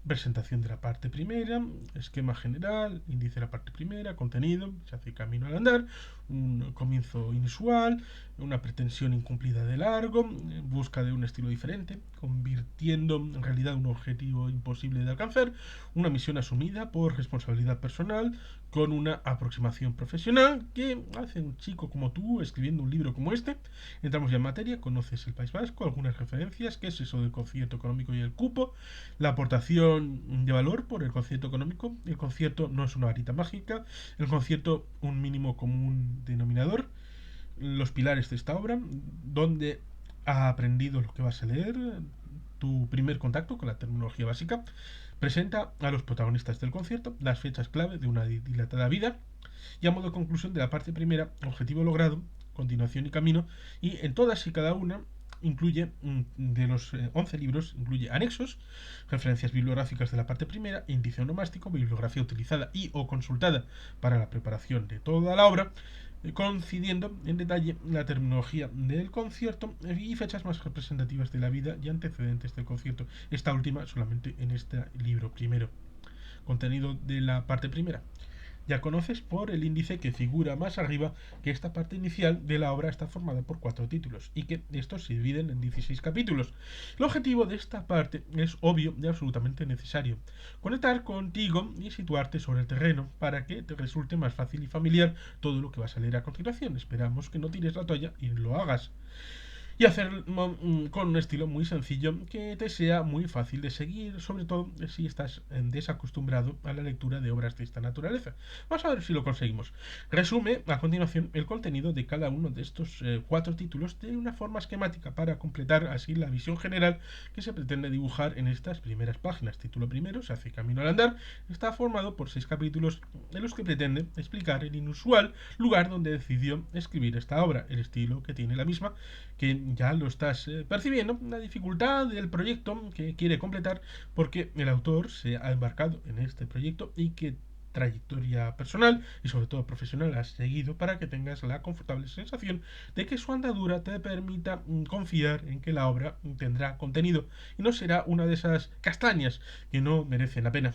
presentación de la parte primera, esquema general, índice de la parte primera, contenido, se hace camino al andar, un comienzo inusual, una pretensión incumplida de largo, busca de un estilo diferente, convirtiendo en realidad un objetivo imposible de alcanzar, una misión asumida por responsabilidad personal, con una aproximación profesional que hace un chico como tú escribiendo un libro como este. Entramos ya en materia, conoces el País Vasco, algunas referencias, qué es eso del concierto económico y el cupo, la aportación de valor por el concierto económico. El concierto no es una varita mágica, el concierto un mínimo común denominador, los pilares de esta obra, donde has aprendido lo que vas a leer, tu primer contacto con la terminología básica, presenta a los protagonistas del concierto, las fechas clave de una dilatada vida, y a modo de conclusión de la parte primera, objetivo logrado, continuación y camino, y en todas y cada una incluye, de los 11 libros, incluye anexos, referencias bibliográficas de la parte primera, índice onomástico, bibliografía utilizada y o consultada para la preparación de toda la obra, coincidiendo en detalle la terminología del concierto y fechas más representativas de la vida y antecedentes del concierto, esta última solamente en este libro primero. Contenido de la parte primera. Ya conoces por el índice que figura más arriba que esta parte inicial de la obra está formada por 4 títulos y que estos se dividen en 16 capítulos. El objetivo de esta parte es obvio y absolutamente necesario: conectar contigo y situarte sobre el terreno para que te resulte más fácil y familiar todo lo que vas a leer a continuación. Esperamos que no tires la toalla y lo hagas. y hacerlo con un estilo muy sencillo que te sea muy fácil de seguir, sobre todo si estás desacostumbrado a la lectura de obras de esta naturaleza. Vamos a ver si lo conseguimos. Resume a continuación el contenido de cada uno de estos 4 títulos de una forma esquemática para completar así la visión general que se pretende dibujar en estas primeras páginas. Título primero, se hace camino al andar, está formado por 6 capítulos en los que pretende explicar el inusual lugar donde decidió escribir esta obra, el estilo que tiene la misma, que ya lo estás percibiendo, la dificultad del proyecto que quiere completar, porque el autor se ha embarcado en este proyecto y que trayectoria personal y sobre todo profesional has seguido para que tengas la confortable sensación de que su andadura te permita confiar en que la obra tendrá contenido y no será una de esas castañas que no merecen la pena.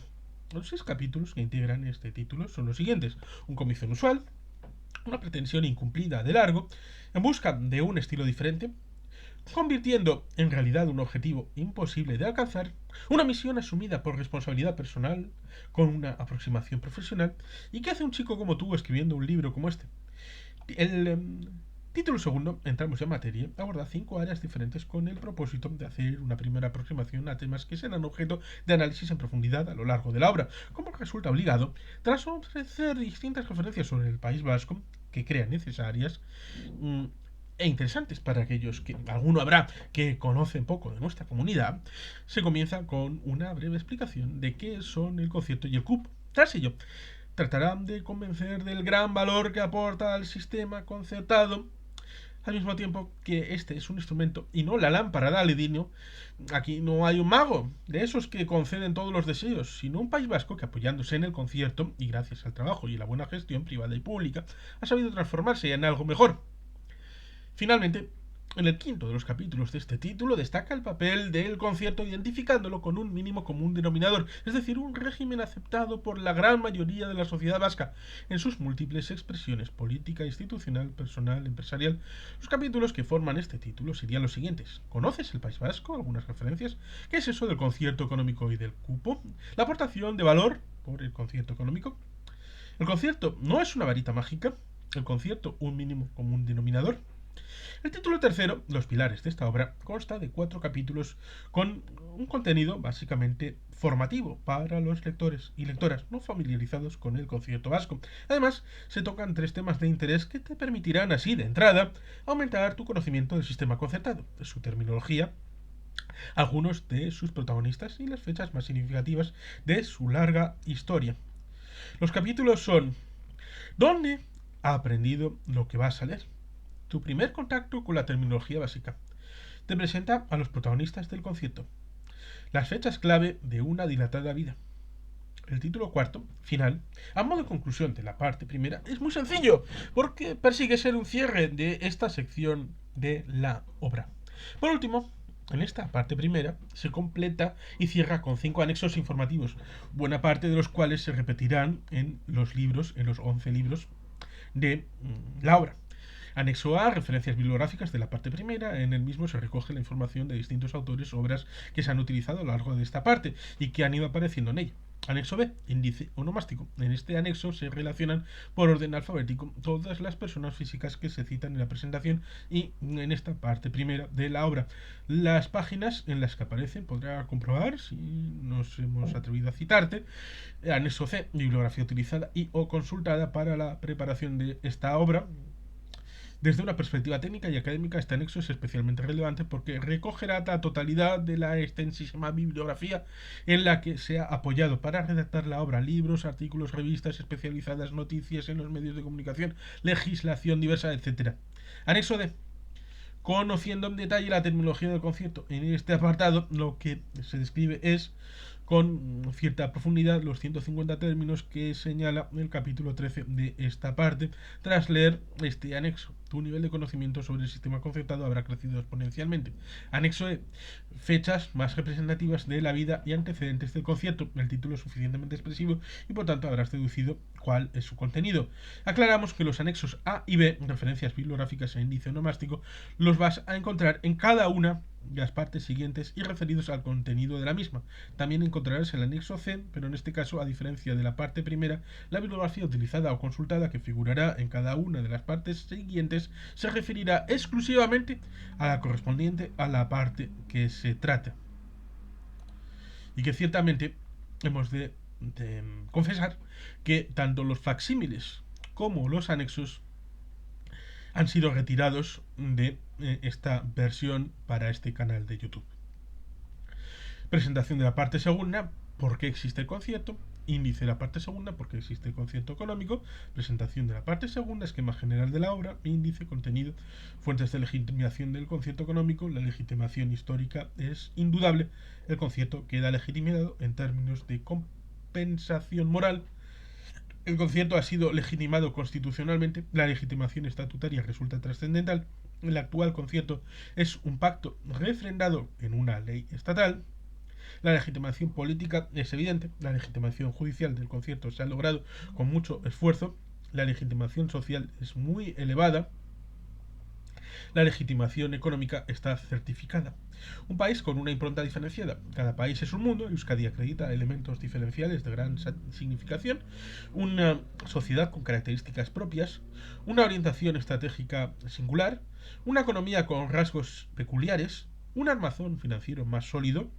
Los 6 capítulos que integran este título son los siguientes: un comienzo inusual, una pretensión incumplida de largo, en busca de un estilo diferente, convirtiendo en realidad un objetivo imposible de alcanzar, una misión asumida por responsabilidad personal, con una aproximación profesional, y qué hace un chico como tú escribiendo un libro como este. El título segundo, entramos en materia, aborda 5 áreas diferentes con el propósito de hacer una primera aproximación a temas que serán objeto de análisis en profundidad a lo largo de la obra, como resulta obligado, tras ofrecer distintas referencias sobre el País Vasco, que crean necesarias e interesantes para aquellos que alguno habrá que conocen poco de nuestra comunidad, se comienza con una breve explicación de qué son el concierto y el cupo. Tras ello, tratarán de convencer del gran valor que aporta al sistema concertado, al mismo tiempo que este es un instrumento y no la lámpara de Aladino. Aquí no hay un mago de esos que conceden todos los deseos, sino un País Vasco que, apoyándose en el concierto y gracias al trabajo y la buena gestión privada y pública, ha sabido transformarse en algo mejor. Finalmente, en el quinto de los capítulos de este título destaca el papel del concierto identificándolo con un mínimo común denominador, es decir, un régimen aceptado por la gran mayoría de la sociedad vasca en sus múltiples expresiones: política, institucional, personal, empresarial. Los capítulos que forman este título serían los siguientes: ¿conoces el País Vasco? Algunas referencias. ¿Qué es eso del concierto económico y del cupo? La aportación de valor por el concierto económico. El concierto no es una varita mágica. El concierto, un mínimo común denominador. El título tercero, los pilares de esta obra, consta de 4 capítulos con un contenido básicamente formativo para los lectores y lectoras no familiarizados con el concierto vasco. Además, se tocan 3 temas de interés que te permitirán así, de entrada, aumentar tu conocimiento del sistema concertado, de su terminología, algunos de sus protagonistas y las fechas más significativas de su larga historia. Los capítulos son: ¿dónde ha aprendido lo que vas a leer? Tu primer contacto con la terminología básica. Te presenta a los protagonistas del concierto. Las fechas clave de una dilatada vida. El título cuarto, final, a modo de conclusión de la parte primera, es muy sencillo, porque persigue ser un cierre de esta sección de la obra. Por último, en esta parte primera se completa y cierra con 5 anexos informativos, buena parte de los cuales se repetirán en los libros, en los 11 libros de la obra. Anexo A, referencias bibliográficas de la parte primera. En el mismo se recoge la información de distintos autores, obras que se han utilizado a lo largo de esta parte y que han ido apareciendo en ella. Anexo B, índice onomástico. En este anexo se relacionan por orden alfabético todas las personas físicas que se citan en la presentación y en esta parte primera de la obra. Las páginas en las que aparecen podrá comprobar si nos hemos atrevido a citarte. Anexo C, bibliografía utilizada y o consultada para la preparación de esta obra. Desde una perspectiva técnica y académica, este anexo es especialmente relevante porque recogerá la totalidad de la extensísima bibliografía en la que se ha apoyado para redactar la obra: libros, artículos, revistas especializadas, noticias en los medios de comunicación, legislación diversa, etc. Anexo D. Conociendo en detalle la terminología del concierto. En este apartado lo que se describe es con cierta profundidad los 150 términos que señala el capítulo 13 de esta parte. Tras leer este anexo, tu nivel de conocimiento sobre el sistema concertado habrá crecido exponencialmente. Anexo E, fechas más representativas de la vida y antecedentes del concierto. El título es suficientemente expresivo y por tanto habrás deducido cuál es su contenido. Aclaramos que los anexos A y B, referencias bibliográficas e índice onomástico, los vas a encontrar en cada una las partes siguientes y referidos al contenido de la misma. También encontrarás el anexo C, pero en este caso, a diferencia de la parte primera, la bibliografía utilizada o consultada que figurará en cada una de las partes siguientes se referirá exclusivamente a la correspondiente a la parte que se trata. Y que ciertamente hemos de confesar que tanto los facsímiles como los anexos han sido retirados de esta versión para este canal de YouTube. Presentación de la parte segunda, por qué existe el concierto. Índice de la parte segunda, por qué existe el concierto económico. Presentación de la parte segunda, esquema general de la obra. Índice, contenido, fuentes de legitimación del concierto económico. La legitimación histórica es indudable. El concierto queda legitimado en términos de compensación moral. El concierto ha sido legitimado constitucionalmente. La legitimación estatutaria resulta trascendental. El actual concierto es un pacto refrendado en una ley estatal. La legitimación política es evidente. La legitimación judicial del concierto se ha logrado con mucho esfuerzo. La legitimación social es muy elevada. La legitimación económica está certificada. Un país con una impronta diferenciada. Cada país es un mundo. Euskadi acredita elementos diferenciales de gran significación. Una sociedad con características propias. Una orientación estratégica singular. Una economía con rasgos peculiares. Un armazón financiero más sólido.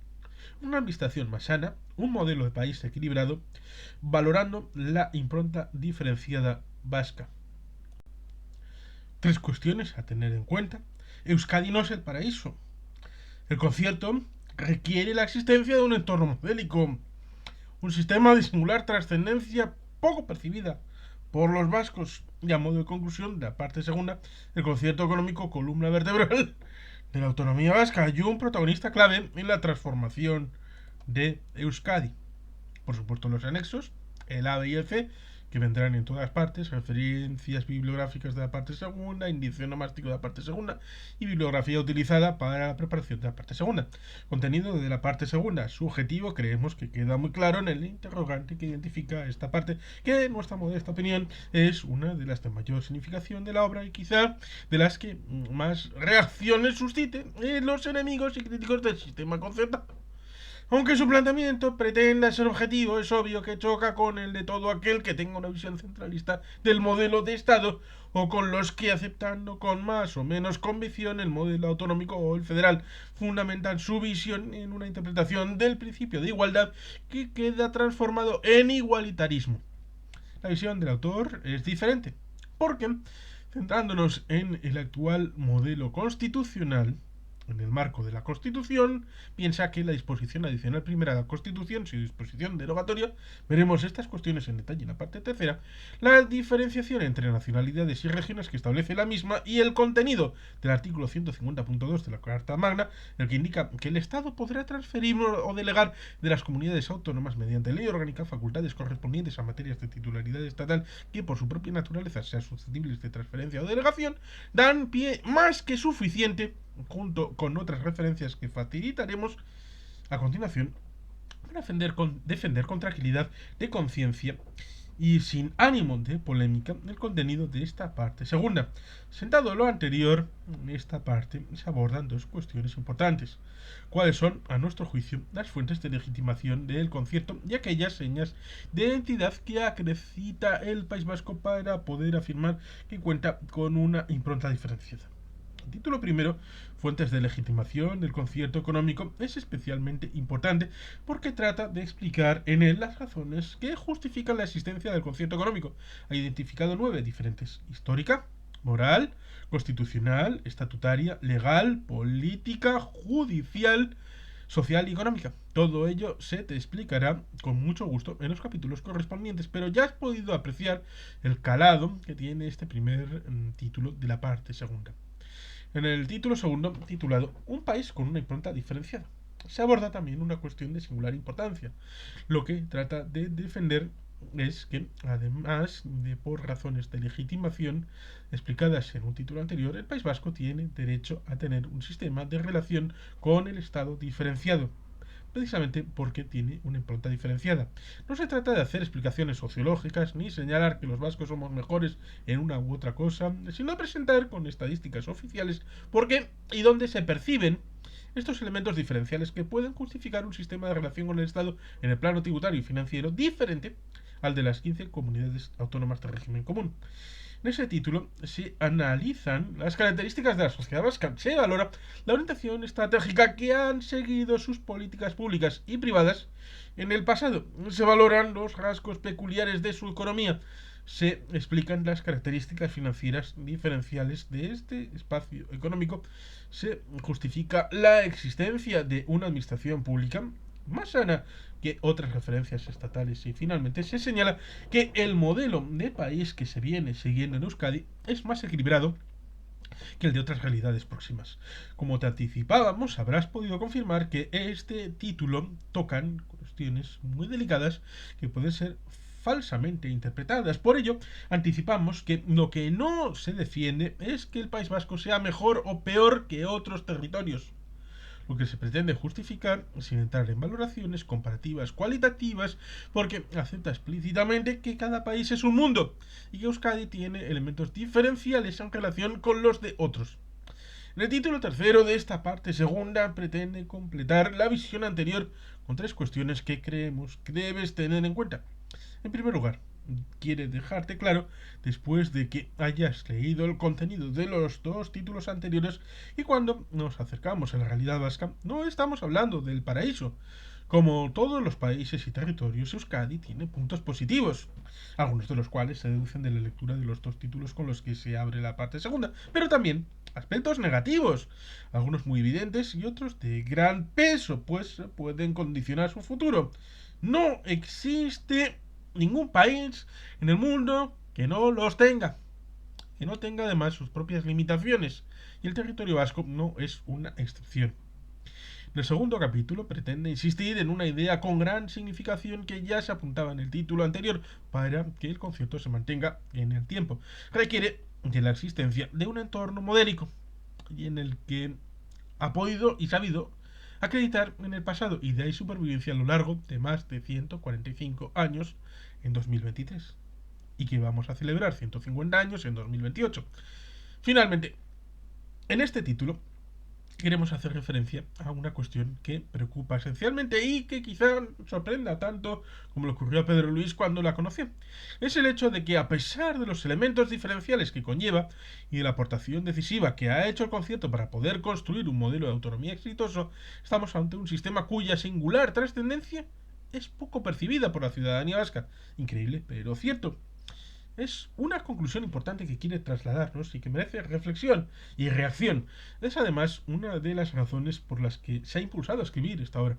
Una administración más sana. Un modelo de país equilibrado. Valorando la impronta diferenciada vasca. 3 cuestiones a tener en cuenta. Euskadi no es el paraíso. El concierto requiere la existencia de un entorno modélico, un sistema de singular trascendencia poco percibida por los vascos. Y a modo de conclusión, de la parte segunda, el concierto económico, columna vertebral de la autonomía vasca y un protagonista clave en la transformación de Euskadi. Por supuesto, los anexos, el A, B y el C, que vendrán en todas partes, referencias bibliográficas de la parte segunda, índice onomástico de la parte segunda y bibliografía utilizada para la preparación de la parte segunda. Contenido de la parte segunda. Su objetivo creemos que queda muy claro en el interrogante que identifica esta parte, que en nuestra modesta opinión es una de las de mayor significación de la obra y quizá de las que más reacciones suscite en los enemigos y críticos del sistema concertado. Aunque su planteamiento pretenda ser objetivo, es obvio que choca con el de todo aquel que tenga una visión centralista del modelo de Estado o con los que, aceptando con más o menos convicción el modelo autonómico o el federal, fundamentan su visión en una interpretación del principio de igualdad que queda transformado en igualitarismo. La visión del autor es diferente, porque, centrándonos en el actual modelo constitucional, en el marco de la Constitución, piensa que la disposición adicional primera de la Constitución, su disposición derogatoria, veremos estas cuestiones en detalle en la parte tercera, la diferenciación entre nacionalidades y regiones que establece la misma y el contenido del artículo 150.2 de la Carta Magna, el que indica que el Estado podrá transferir o delegar de las comunidades autónomas mediante ley orgánica facultades correspondientes a materias de titularidad estatal que por su propia naturaleza sean susceptibles de transferencia o delegación, dan pie más que suficiente, junto con otras referencias que facilitaremos a continuación, para defender con tranquilidad de conciencia y sin ánimo de polémica el contenido de esta parte segunda. Sentado lo anterior, en esta parte se abordan dos cuestiones importantes. ¿Cuáles son, a nuestro juicio, las fuentes de legitimación del concierto y aquellas señas de identidad que acrecita el País Vasco para poder afirmar que cuenta con una impronta diferenciada? El título primero, fuentes de legitimación del concierto económico, es especialmente importante porque trata de explicar en él las razones que justifican la existencia del concierto económico. Ha identificado 9 diferentes: histórica, moral, constitucional, estatutaria, legal, política, judicial, social y económica. Todo ello se te explicará con mucho gusto en los capítulos correspondientes, pero ya has podido apreciar el calado que tiene este primer título de la parte segunda. En el título segundo, titulado Un país con una impronta diferenciada, se aborda también una cuestión de singular importancia. Lo que trata de defender es que, además de por razones de legitimación explicadas en un título anterior, el País Vasco tiene derecho a tener un sistema de relación con el Estado diferenciado, precisamente porque tiene una impronta diferenciada. No se trata de hacer explicaciones sociológicas ni señalar que los vascos somos mejores en una u otra cosa, sino presentar con estadísticas oficiales por qué y dónde se perciben Estos elementos diferenciales que pueden justificar un sistema de relación con el Estado en el plano tributario y financiero diferente al de las 15 comunidades autónomas de régimen común. En ese título se analizan las características de la sociedad vasca, se valora la orientación estratégica que han seguido sus políticas públicas y privadas en el pasado, se valoran los rasgos peculiares de su economía, se explican las características financieras diferenciales de este espacio económico, se justifica la existencia de una administración pública más sana que otras referencias estatales y finalmente se señala que el modelo de país que se viene siguiendo en Euskadi es más equilibrado que el de otras realidades próximas. Como te anticipábamos, habrás podido confirmar que este título tocan cuestiones muy delicadas que pueden ser falsamente interpretadas. Por ello, anticipamos que lo que no se defiende es que el País Vasco sea mejor o peor que otros territorios, lo que se pretende justificar sin entrar en valoraciones comparativas cualitativas, porque acepta explícitamente que cada país es un mundo y que Euskadi tiene elementos diferenciales en relación con los de otros. En el título tercero de esta parte segunda pretende completar la visión anterior con tres cuestiones que creemos que debes tener en cuenta. En primer lugar, quiere dejarte claro, después de que hayas leído el contenido de los dos títulos anteriores, y cuando nos acercamos a la realidad vasca, no estamos hablando del paraíso. Como todos los países y territorios, Euskadi tiene puntos positivos, algunos de los cuales se deducen de la lectura de los dos títulos con los que se abre la parte segunda, pero también aspectos negativos, algunos muy evidentes y otros de gran peso, pues pueden condicionar su futuro. No existe ningún país en el mundo que no los tenga, que no tenga además sus propias limitaciones, y el territorio vasco no es una excepción. En el segundo capítulo pretende insistir en una idea con gran significación que ya se apuntaba en el título anterior para que el concierto se mantenga en el tiempo. Requiere de la existencia de un entorno modélico y en el que ha podido y sabido acreditar en el pasado y de ahí supervivencia a lo largo de más de 145 años en 2023 y que vamos a celebrar 150 años en 2028. Finalmente, en este título queremos hacer referencia a una cuestión que preocupa esencialmente y que quizá sorprenda tanto como le ocurrió a Pedro Luis cuando la conoció. Es el hecho de que a pesar de los elementos diferenciales que conlleva y de la aportación decisiva que ha hecho el concierto para poder construir un modelo de autonomía exitoso, estamos ante un sistema cuya singular trascendencia es poco percibida por la ciudadanía vasca. Increíble, pero cierto. Es una conclusión importante que quiere trasladarnos y que merece reflexión y reacción. Es además una de las razones por las que se ha impulsado a escribir esta obra.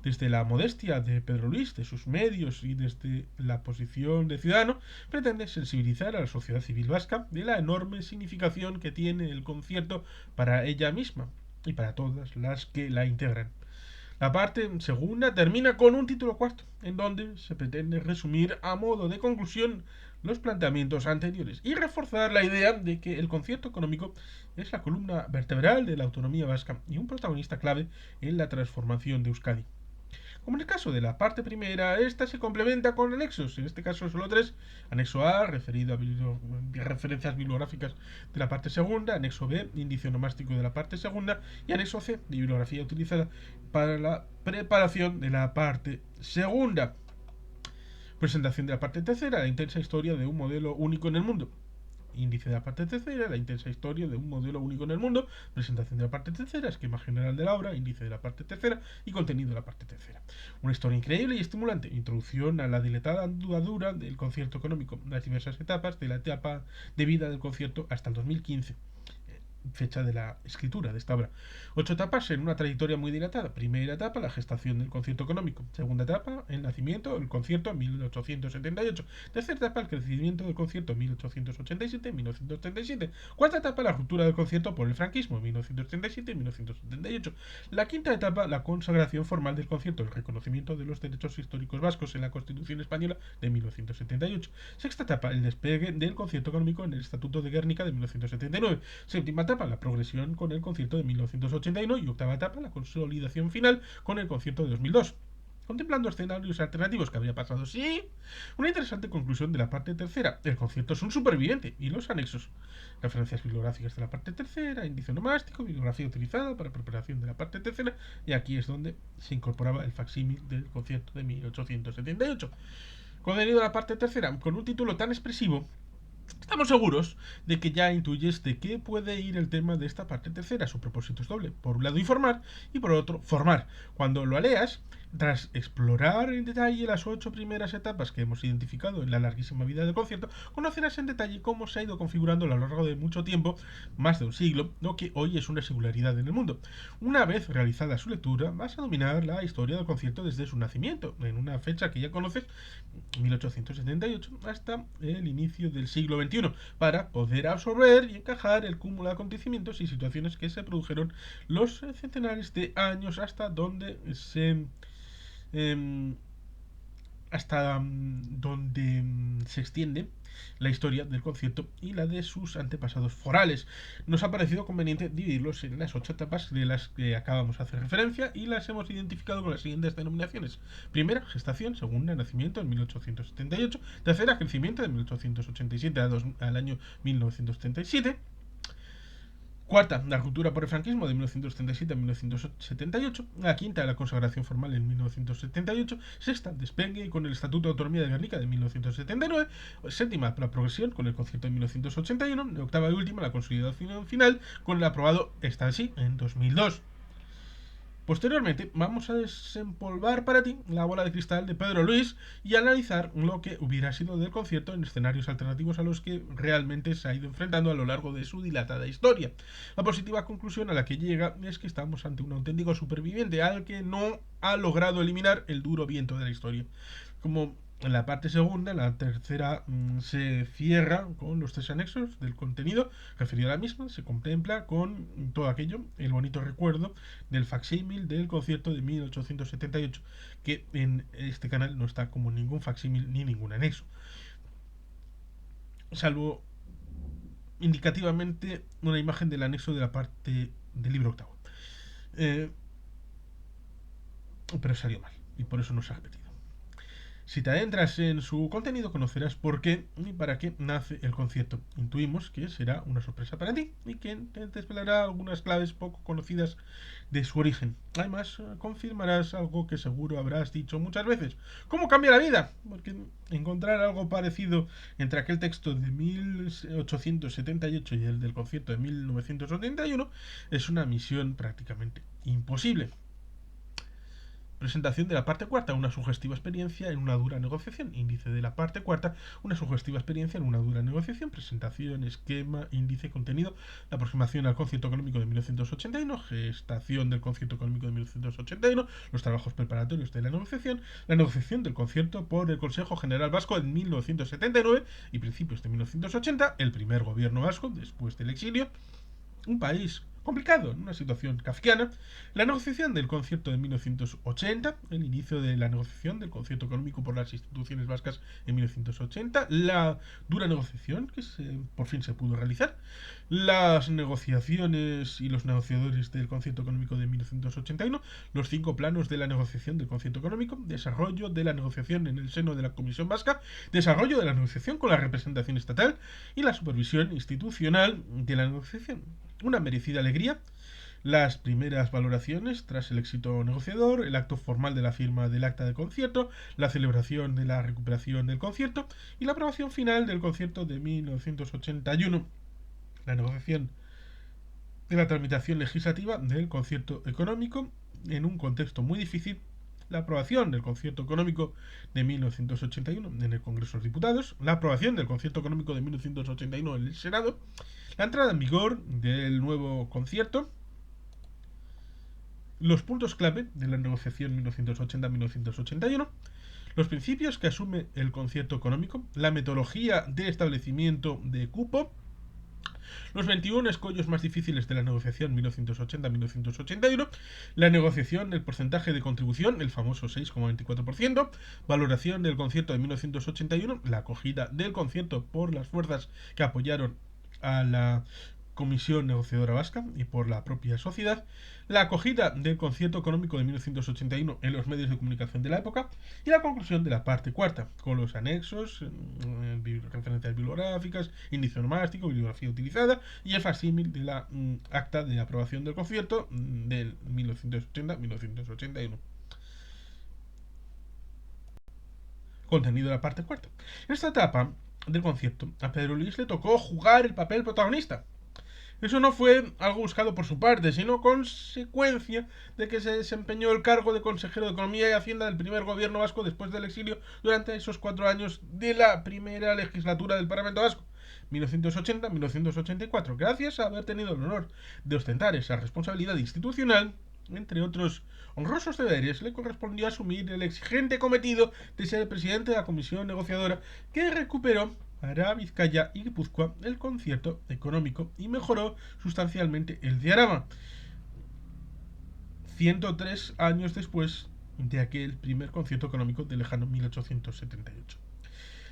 Desde la modestia de Pedro Luis, de sus medios y desde la posición de ciudadano, pretende sensibilizar a la sociedad civil vasca de la enorme significación que tiene el concierto para ella misma y para todas las que la integran. La parte segunda termina con un título cuarto, en donde se pretende resumir a modo de conclusión los planteamientos anteriores y reforzar la idea de que el concierto económico es la columna vertebral de la autonomía vasca y un protagonista clave en la transformación de Euskadi. Como en el caso de la parte primera, esta se complementa con anexos, en este caso solo tres. Anexo A, referido a referencias bibliográficas de la parte segunda, anexo B, índice onomástico de la parte segunda, y anexo C, bibliografía utilizada para la preparación de la parte segunda. Presentación de la parte tercera, la intensa historia de un modelo único en el mundo. Índice de la parte tercera, la intensa historia de un modelo único en el mundo, presentación de la parte tercera, esquema general de la obra, índice de la parte tercera y contenido de la parte tercera. Una historia increíble y estimulante, introducción a la dilatada andadura del concierto económico, las diversas etapas de la etapa de vida del concierto hasta el 2015. Fecha de la escritura de esta obra. 8 etapas en una trayectoria muy dilatada. Primera etapa, la gestación del concierto económico. Segunda etapa, el nacimiento del concierto en 1878. Tercera etapa, el crecimiento del concierto en 1887-1937. Cuarta etapa, la ruptura del concierto por el franquismo en 1937-1978. La quinta etapa, la consagración formal del concierto, el reconocimiento de los derechos históricos vascos en la Constitución Española de 1978. Sexta etapa, el despegue del concierto económico en el Estatuto de Guernica de 1979. Séptima etapa, la progresión con el concierto de 1981 y octava etapa, la consolidación final con el concierto de 2002. contemplando escenarios alternativos. ¿Qué habría pasado? Sí, una interesante conclusión de la parte tercera. El concierto es un superviviente y los anexos. Referencias bibliográficas de la parte tercera, índice onomástico, bibliografía utilizada para preparación de la parte tercera, y aquí es donde se incorporaba el facsímil del concierto de 1878. Contenido de la parte tercera, con un título tan expresivo, estamos seguros de que ya intuyes de qué puede ir el tema de esta parte tercera. Su propósito es doble. Por un lado informar y por otro formar. Cuando lo leas, tras explorar en detalle las 8 primeras etapas que hemos identificado en la larguísima vida del concierto, conocerás en detalle cómo se ha ido configurando a lo largo de mucho tiempo, más de un siglo, lo que hoy es una singularidad en el mundo. Una vez realizada su lectura, vas a dominar la historia del concierto desde su nacimiento, en una fecha que ya conoces, 1878, hasta el inicio del siglo XXI, para poder absorber y encajar el cúmulo de acontecimientos y situaciones que se produjeron los centenares de años hasta donde se se extiende la historia del concierto y la de sus antepasados forales. Nos ha parecido conveniente dividirlos en las 8 etapas de las que acabamos de hacer referencia y las hemos identificado con las siguientes denominaciones: primera, gestación; segunda, nacimiento en 1878; tercera, crecimiento de 1887 al año 1977; cuarta, la ruptura por el franquismo de 1937 a 1978. La quinta, la consagración formal en 1978. Sexta, despegue con el Estatuto de Autonomía de Guernica de 1979. Séptima, la progresión con el concierto de 1981. Y octava y última, la consolidación final con el aprobado, esta sí, en 2002. Posteriormente, vamos a desempolvar para ti la bola de cristal de Pedro Luis y analizar lo que hubiera sido del concierto en escenarios alternativos a los que realmente se ha ido enfrentando a lo largo de su dilatada historia. La positiva conclusión a la que llega es que estamos ante un auténtico superviviente al que no ha logrado eliminar el duro viento de la historia. Como en la parte segunda, la tercera se cierra con los 3 anexos del contenido referido a la misma. Se contempla con todo aquello, el bonito recuerdo del facsímil del concierto de 1878, que en este canal no está como ningún facsímil ni ningún anexo, salvo indicativamente una imagen del anexo de la parte del libro octavo. Pero salió mal y por eso no se ha repetido. Si te adentras en su contenido, conocerás por qué y para qué nace el concierto. Intuimos que será una sorpresa para ti y que te desvelará algunas claves poco conocidas de su origen. Además, confirmarás algo que seguro habrás dicho muchas veces: ¿cómo cambia la vida? Porque encontrar algo parecido entre aquel texto de 1878 y el del concierto de 1981 es una misión prácticamente imposible. Presentación de la parte cuarta, una sugestiva experiencia en una dura negociación. Índice de la parte cuarta, una sugestiva experiencia en una dura negociación. Presentación, esquema, índice, contenido. La aproximación al concierto económico de 1981. Gestación del concierto económico de 1981. Los trabajos preparatorios de la negociación. La negociación del concierto por el Consejo General Vasco en 1979 y principios de 1980. El primer gobierno vasco después del exilio. Un país complicado, en una situación kafkiana. La negociación del concierto de 1980, el inicio de la negociación del concierto económico por las instituciones vascas en 1980, la dura negociación que por fin se pudo realizar, las negociaciones y los negociadores del concierto económico de 1981, los 5 planos de la negociación del concierto económico, desarrollo de la negociación en el seno de la Comisión Vasca, desarrollo de la negociación con la representación estatal y la supervisión institucional de la negociación. Una merecida alegría, las primeras valoraciones tras el éxito negociador, el acto formal de la firma del acta de concierto, la celebración de la recuperación del concierto y la aprobación final del concierto de 1981. La negociación de la tramitación legislativa del concierto económico en un contexto muy difícil, la aprobación del concierto económico de 1981 en el Congreso de los Diputados, la aprobación del concierto económico de 1981 en el Senado, la entrada en vigor del nuevo concierto, los puntos clave de la negociación 1980-1981, los principios que asume el concierto económico, la metodología de establecimiento de cupo, los 21 escollos más difíciles de la negociación 1980-1981, la negociación del porcentaje de contribución, el famoso 6,24%, valoración del concierto de 1981, la acogida del concierto por las fuerzas que apoyaron a la Comisión Negociadora Vasca y por la propia sociedad, la acogida del concierto económico de 1981 en los medios de comunicación de la época y la conclusión de la parte cuarta, con los anexos, referencias bibliográficas, índice nomástico, bibliografía utilizada y el facsímil de la acta de aprobación del concierto del 1980-1981. Contenido de la parte cuarta. En esta etapa del concierto, a Pedro Luis le tocó jugar el papel protagonista. Eso no fue algo buscado por su parte, sino consecuencia de que se desempeñó el cargo de consejero de Economía y Hacienda del primer gobierno vasco después del exilio durante esos 4 años de la primera legislatura del Parlamento Vasco, 1980-1984, gracias a haber tenido el honor de ostentar esa responsabilidad institucional. Entre otros honrosos deberes, le correspondió asumir el exigente cometido de ser el presidente de la comisión negociadora que recuperó para Vizcaya y Guipúzcoa el concierto económico y mejoró sustancialmente el de Araba, 103 años después de aquel primer concierto económico del lejano 1878.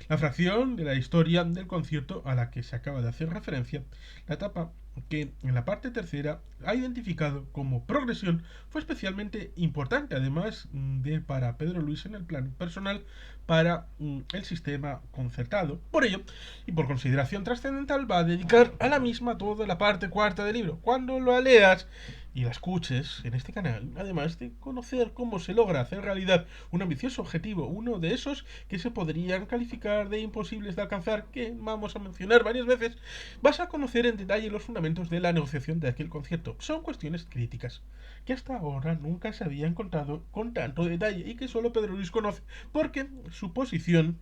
La fracción de la historia del concierto a la que se acaba de hacer referencia, la etapa que en la parte tercera ha identificado como progresión, fue especialmente importante, además de para Pedro Luis en el plano personal, para el sistema concertado. Por ello, y por consideración trascendental, va a dedicar a la misma toda la parte cuarta del libro. Cuando lo leas y la escuches en este canal, además de conocer cómo se logra hacer realidad un ambicioso objetivo, uno de esos que se podrían calificar de imposibles de alcanzar, que vamos a mencionar varias veces, vas a conocer en detalle los fundamentos de la negociación de aquel concierto. Son cuestiones críticas que hasta ahora nunca se habían contado con tanto detalle y que solo Pedro Luis conoce, porque su posición,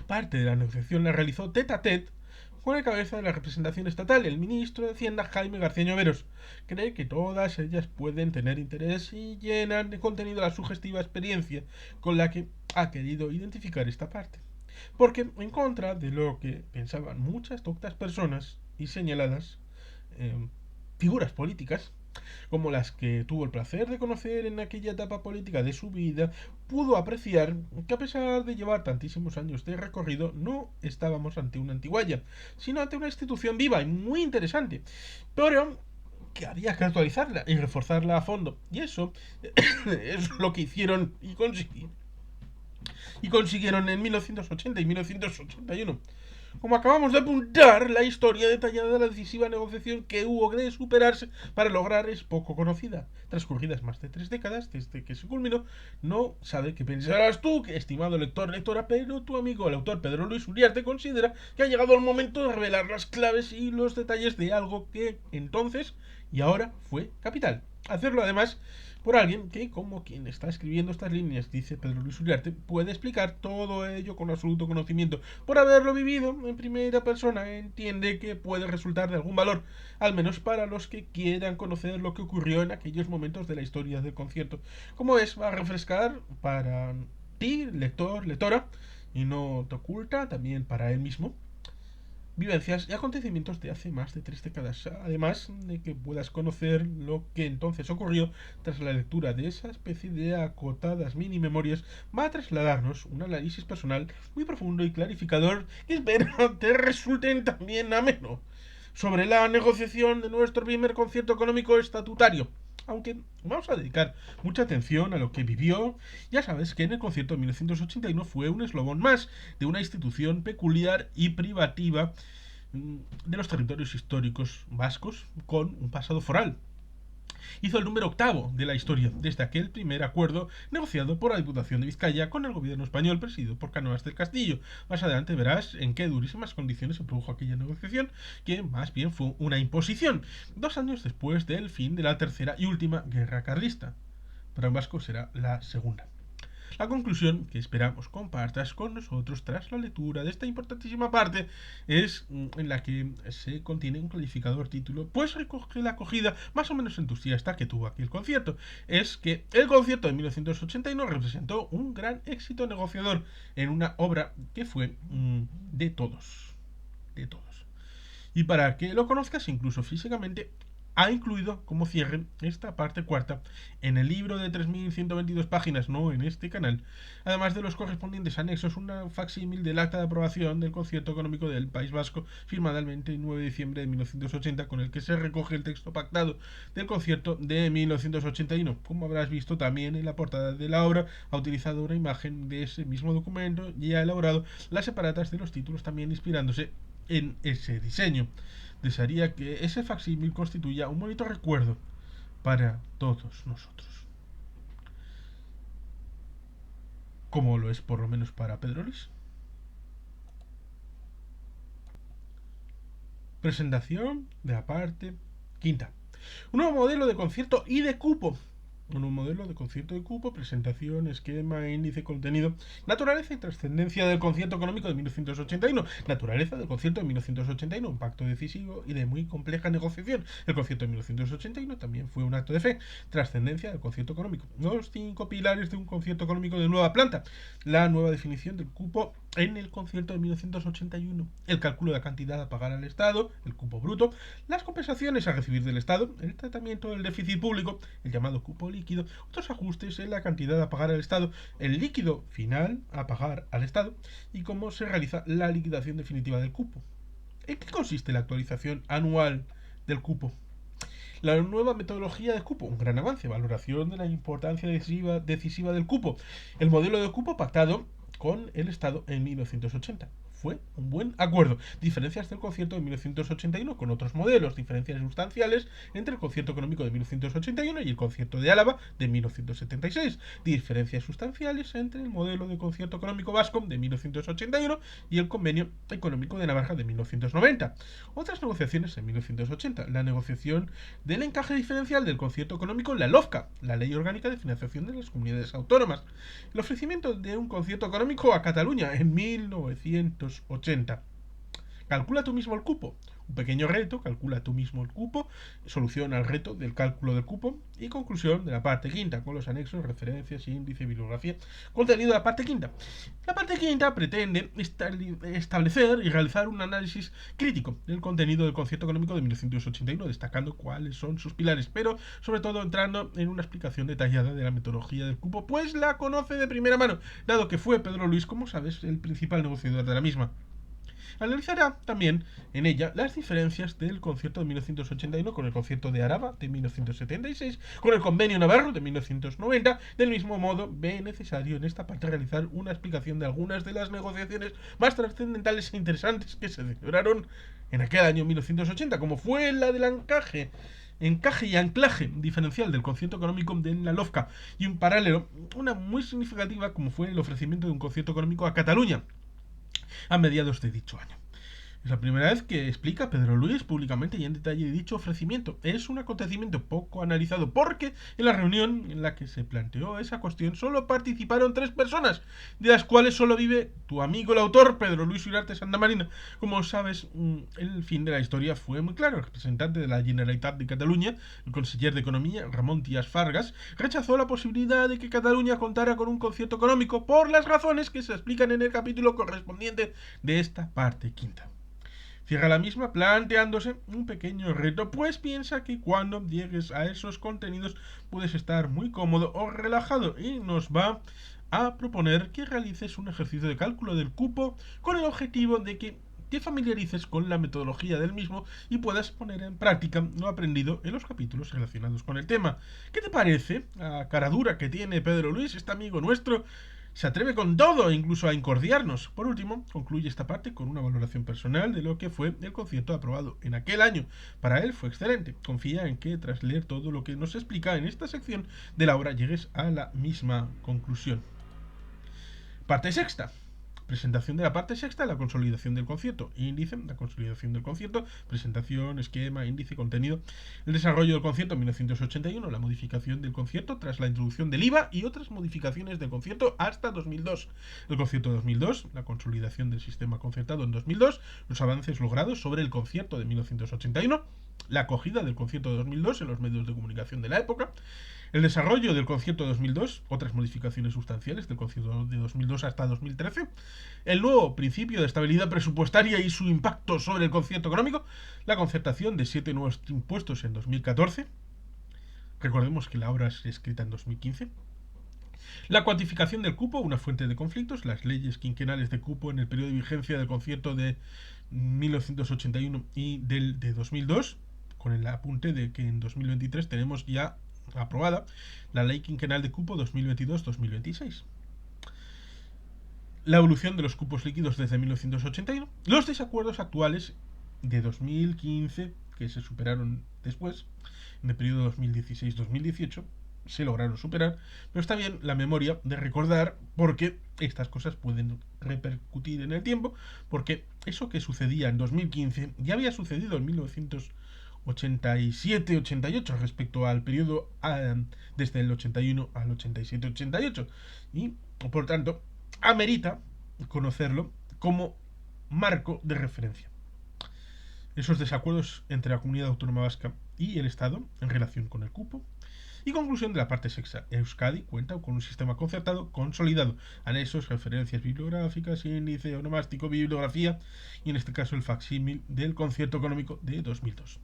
parte de la negociación la realizó tete a tete con el cabeza de la representación estatal, el ministro de Hacienda Jaime García Lloveros. Cree que todas ellas pueden tener interés y llenan de contenido la sugestiva experiencia con la que ha querido identificar esta parte. Porque, en contra de lo que pensaban muchas doctas personas y señaladas figuras políticas, como las que tuvo el placer de conocer en aquella etapa política de su vida, pudo apreciar que a pesar de llevar tantísimos años de recorrido, no estábamos ante una antiguaya, sino ante una institución viva y muy interesante, pero que había que actualizarla y reforzarla a fondo. Y eso es lo que hicieron y consiguieron en 1980 y 1981. Como acabamos de apuntar, la historia detallada de la decisiva negociación que hubo de superarse para lograr es poco conocida. Transcurridas más de 3 décadas desde que se culminó, no sabe qué pensarás tú, estimado lector, lectora, pero tu amigo, el autor Pedro Luis Uriarte, considera que ha llegado el momento de revelar las claves y los detalles de algo que entonces y ahora fue capital. Hacerlo además por alguien que, como quien está escribiendo estas líneas, dice Pedro Luis Uriarte, puede explicar todo ello con absoluto conocimiento. Por haberlo vivido en primera persona, entiende que puede resultar de algún valor, al menos para los que quieran conocer lo que ocurrió en aquellos momentos de la historia del concierto. Como es, va a refrescar para ti, lector, lectora, y no te oculta, también para él mismo, vivencias y acontecimientos de hace más de 3 décadas, además de que puedas conocer lo que entonces ocurrió tras la lectura de esa especie de acotadas mini memorias. Va a trasladarnos un análisis personal muy profundo y clarificador que espero te resulten también ameno sobre la negociación de nuestro primer concierto económico estatutario. Aunque vamos a dedicar mucha atención a lo que vivió, ya sabes que en el concierto de 1981 fue un eslabón más de una institución peculiar y privativa de los territorios históricos vascos con un pasado foral. Hizo el número 8 de la historia desde aquel primer acuerdo negociado por la Diputación de Vizcaya con el gobierno español presidido por Cánovas del Castillo. Más adelante verás en qué durísimas condiciones se produjo aquella negociación, que más bien fue una imposición, 2 años después del fin de la tercera y última guerra carlista. Para un vasco será la segunda. La conclusión que esperamos compartas con nosotros tras la lectura de esta importantísima parte es en la que se contiene un clarificador título, pues recoge la acogida más o menos entusiasta que tuvo aquel concierto. Es que el concierto de 1981 representó un gran éxito negociador en una obra que fue de todos. De todos. Y para que lo conozcas incluso físicamente, ha incluido como cierre esta parte cuarta en el libro de 3.122 páginas, no en este canal, además de los correspondientes anexos, una facsímil del acta de aprobación del Concierto Económico del País Vasco, firmada el 29 de diciembre de 1980, con el que se recoge el texto pactado del concierto de 1981. Como habrás visto también en la portada de la obra, ha utilizado una imagen de ese mismo documento y ha elaborado las separatas de los títulos, también inspirándose en ese diseño. Desearía que ese facsímil constituya un bonito recuerdo para todos nosotros, como lo es por lo menos para Pedro Luis. Presentación de la parte quinta. Un nuevo modelo de concierto y de cupo. Un nuevo modelo de concierto de cupo, presentación, esquema, índice, contenido, naturaleza y trascendencia del concierto económico de 1981. Naturaleza del concierto de 1981, un pacto decisivo y de muy compleja negociación. El concierto de 1981 también fue un acto de fe. Trascendencia del concierto económico. Los 5 pilares de un concierto económico de nueva planta. La nueva definición del cupo en el concierto de 1981. El cálculo de la cantidad a pagar al Estado, el cupo bruto, las compensaciones a recibir del Estado, el tratamiento del déficit público, el llamado cupo líquido, otros ajustes en la cantidad a pagar al Estado, el líquido final a pagar al Estado y cómo se realiza la liquidación definitiva del cupo. ¿En qué consiste la actualización anual del cupo? La nueva metodología de cupo, un gran avance, valoración de la importancia decisiva del cupo, el modelo de cupo pactado con el Estado en 1980. Fue un buen acuerdo. Diferencias del concierto de 1981 con otros modelos, diferencias sustanciales entre el concierto económico de 1981 y el concierto de Álava de 1976. Diferencias sustanciales entre el modelo de concierto económico vasco de 1981 y el convenio económico de Navarra de 1990. Otras negociaciones en 1980. La negociación del encaje diferencial del concierto económico en la LOFCA, la Ley Orgánica de Financiación de las Comunidades Autónomas. El ofrecimiento de un concierto económico a Cataluña en 1980. Calcula tú mismo el cupo. Un pequeño reto, calcula tú mismo el cupo, soluciona el reto del cálculo del cupo y conclusión de la parte quinta, con los anexos, referencias, índice, bibliografía, contenido de la parte quinta. La parte quinta pretende establecer y realizar un análisis crítico del contenido del concierto económico de 1981, destacando cuáles son sus pilares, pero sobre todo entrando en una explicación detallada de la metodología del cupo, pues la conoce de primera mano, dado que fue Pedro Luis, como sabes, el principal negociador de la misma. Analizará también en ella las diferencias del concierto de 1981 con el concierto de Araba de 1976, con el convenio navarro de 1990. Del mismo modo, ve necesario en esta parte realizar una explicación de algunas de las negociaciones más trascendentales e interesantes que se celebraron en aquel año 1980, como fue la del encaje y anclaje diferencial del concierto económico de la LOFCA, y un paralelo, una muy significativa, como fue el ofrecimiento de un concierto económico a Cataluña a mediados de dicho año. Es la primera vez que explica Pedro Luis públicamente y en detalle dicho ofrecimiento. Es un acontecimiento poco analizado porque en la reunión en la que se planteó esa cuestión solo participaron 3 personas, de las cuales solo vive tu amigo el autor, Pedro Luis Uriarte Santamarina. Como sabes, el fin de la historia fue muy claro. El representante de la Generalitat de Cataluña, el conseller de Economía, Ramón Tías Fargas, rechazó la posibilidad de que Cataluña contara con un concierto económico por las razones que se explican en el capítulo correspondiente de esta parte quinta. Cierra la misma planteándose un pequeño reto, pues piensa que cuando llegues a esos contenidos puedes estar muy cómodo o relajado, y nos va a proponer que realices un ejercicio de cálculo del cupo con el objetivo de que te familiarices con la metodología del mismo y puedas poner en práctica lo aprendido en los capítulos relacionados con el tema. ¿Qué te parece la cara dura que tiene Pedro Luis, este amigo nuestro? Se atreve con todo, incluso a incordiarnos. Por último, concluye esta parte con una valoración personal de lo que fue el concierto aprobado en aquel año. Para él fue excelente. Confía en que tras leer todo lo que nos explica en esta sección de la obra llegues a la misma conclusión. Parte sexta. Presentación de la parte sexta, la consolidación del concierto. Índice, la consolidación del concierto. Presentación, esquema, índice, contenido. El desarrollo del concierto en 1981, la modificación del concierto tras la introducción del IVA y otras modificaciones del concierto hasta 2002. El concierto de 2002, la consolidación del sistema concertado en 2002, los avances logrados sobre el concierto de 1981. la acogida del concierto de 2002 en los medios de comunicación de la época, el desarrollo del concierto de 2002, otras modificaciones sustanciales del concierto de 2002 hasta 2013, el nuevo principio de estabilidad presupuestaria y su impacto sobre el concierto económico, la concertación de 7 nuevos impuestos en 2014, recordemos que la obra es escrita en 2015, la cuantificación del cupo, una fuente de conflictos, las leyes quinquenales de cupo en el periodo de vigencia del concierto de 1981 y del de 2002, con el apunte de que en 2023 tenemos ya aprobada la ley quinquenal de cupo 2022-2026. La evolución de los cupos líquidos desde 1981, los desacuerdos actuales de 2015 que se superaron después, en el periodo 2016-2018, se lograron superar, pero está bien la memoria de recordar porque estas cosas pueden repercutir en el tiempo, porque eso que sucedía en 2015 ya había sucedido en 1987-88 respecto al periodo desde el 81 al 87-88 y por tanto amerita conocerlo como marco de referencia. Esos desacuerdos entre la Comunidad Autónoma Vasca y el Estado en relación con el cupo. Y conclusión de la parte sexta. Euskadi cuenta con un sistema concertado consolidado. Anexos, referencias bibliográficas, índice onomástico, bibliografía y en este caso el facsímil del concierto económico de 2002.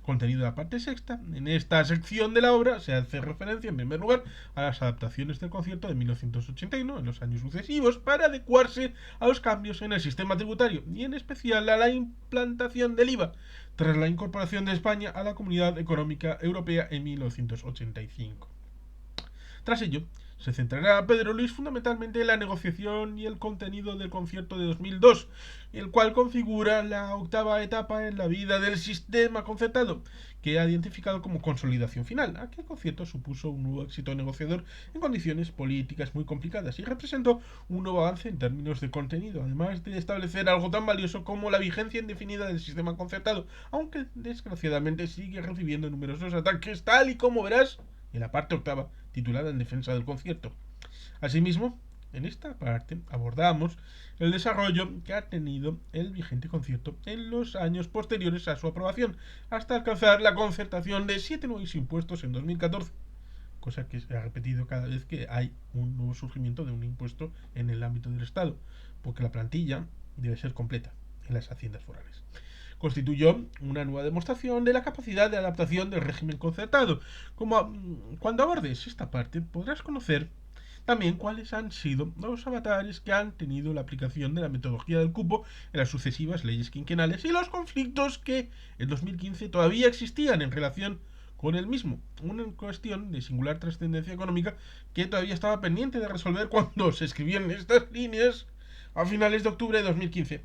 Contenido de la parte sexta. En esta sección de la obra se hace referencia en primer lugar a las adaptaciones del concierto de 1981 en los años sucesivos para adecuarse a los cambios en el sistema tributario y en especial a la implantación del IVA tras la incorporación de España a la Comunidad Económica Europea en 1985. Tras ello, se centrará Pedro Luis fundamentalmente en la negociación y el contenido del concierto de 2002, el cual configura la octava etapa en la vida del sistema concertado, que ha identificado como consolidación final. Aquel concierto supuso un nuevo éxito negociador en condiciones políticas muy complicadas y representó un nuevo avance en términos de contenido, además de establecer algo tan valioso como la vigencia indefinida del sistema concertado, aunque desgraciadamente sigue recibiendo numerosos ataques, tal y como verás en la parte octava, titulada En defensa del concierto. Asimismo, en esta parte abordamos el desarrollo que ha tenido el vigente concierto en los años posteriores a su aprobación, hasta alcanzar la concertación de 7 nuevos impuestos en 2014, cosa que se ha repetido cada vez que hay un nuevo surgimiento de un impuesto en el ámbito del Estado, porque la plantilla debe ser completa en las haciendas forales. Constituyó una nueva demostración de la capacidad de adaptación del régimen concertado. Cuando abordes esta parte podrás conocer también cuáles han sido los avatares que han tenido la aplicación de la metodología del cupo en las sucesivas leyes quinquenales y los conflictos que en 2015 todavía existían en relación con el mismo. Una cuestión de singular trascendencia económica que todavía estaba pendiente de resolver cuando se escribían estas líneas a finales de octubre de 2015.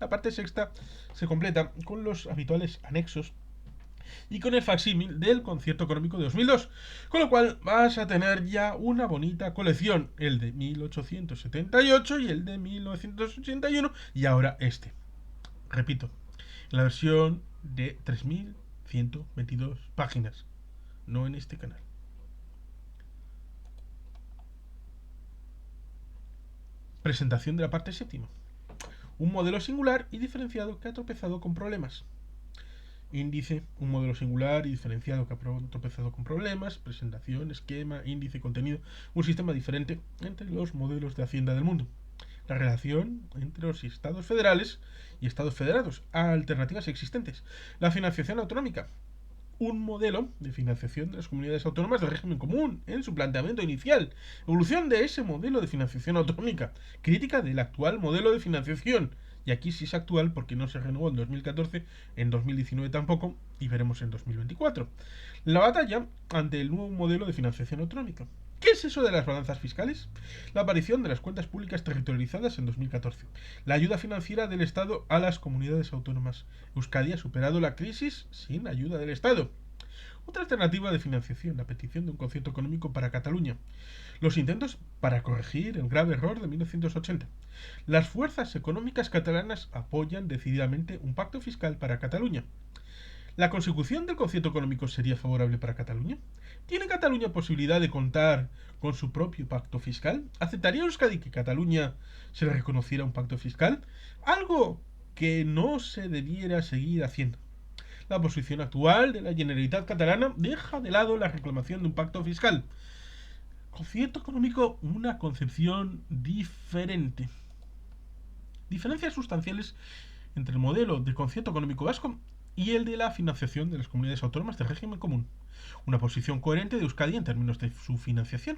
La parte sexta se completa con los habituales anexos y con el facsímil del concierto económico de 2002, con lo cual vas a tener ya una bonita colección, el de 1878 y el de 1981 y ahora este. Repito, la versión de 3122 páginas, no en este canal. Presentación de la parte séptima. Un modelo singular y diferenciado que ha tropezado con problemas. Índice, un modelo singular y diferenciado que ha tropezado con problemas. Presentación, esquema, índice, contenido. Un sistema diferente entre los modelos de hacienda del mundo. La relación entre los estados federales y estados federados. Alternativas existentes. La financiación autonómica. Un modelo de financiación de las comunidades autónomas de régimen común en su planteamiento inicial. Evolución de ese modelo de financiación autonómica. Crítica del actual modelo de financiación. Y aquí sí es actual porque no se renovó en 2014, en 2019 tampoco, y veremos en 2024. La batalla ante el nuevo modelo de financiación autonómica. ¿Qué es eso de las balanzas fiscales? La aparición de las cuentas públicas territorializadas en 2014. La ayuda financiera del Estado a las comunidades autónomas. Euskadi ha superado la crisis sin ayuda del Estado. Otra alternativa de financiación, la petición de un concierto económico para Cataluña. Los intentos para corregir el grave error de 1980. Las fuerzas económicas catalanas apoyan decididamente un pacto fiscal para Cataluña. ¿La consecución del concierto económico sería favorable para Cataluña? ¿Tiene Cataluña posibilidad de contar con su propio pacto fiscal? ¿Aceptaría Euskadi que Cataluña se le reconociera un pacto fiscal? Algo que no se debiera seguir haciendo. La posición actual de la Generalitat catalana deja de lado la reclamación de un pacto fiscal. Concierto económico, una concepción diferente. Diferencias sustanciales entre el modelo de concierto económico vasco y el de la financiación de las comunidades autónomas de régimen común. Una posición coherente de Euskadi en términos de su financiación.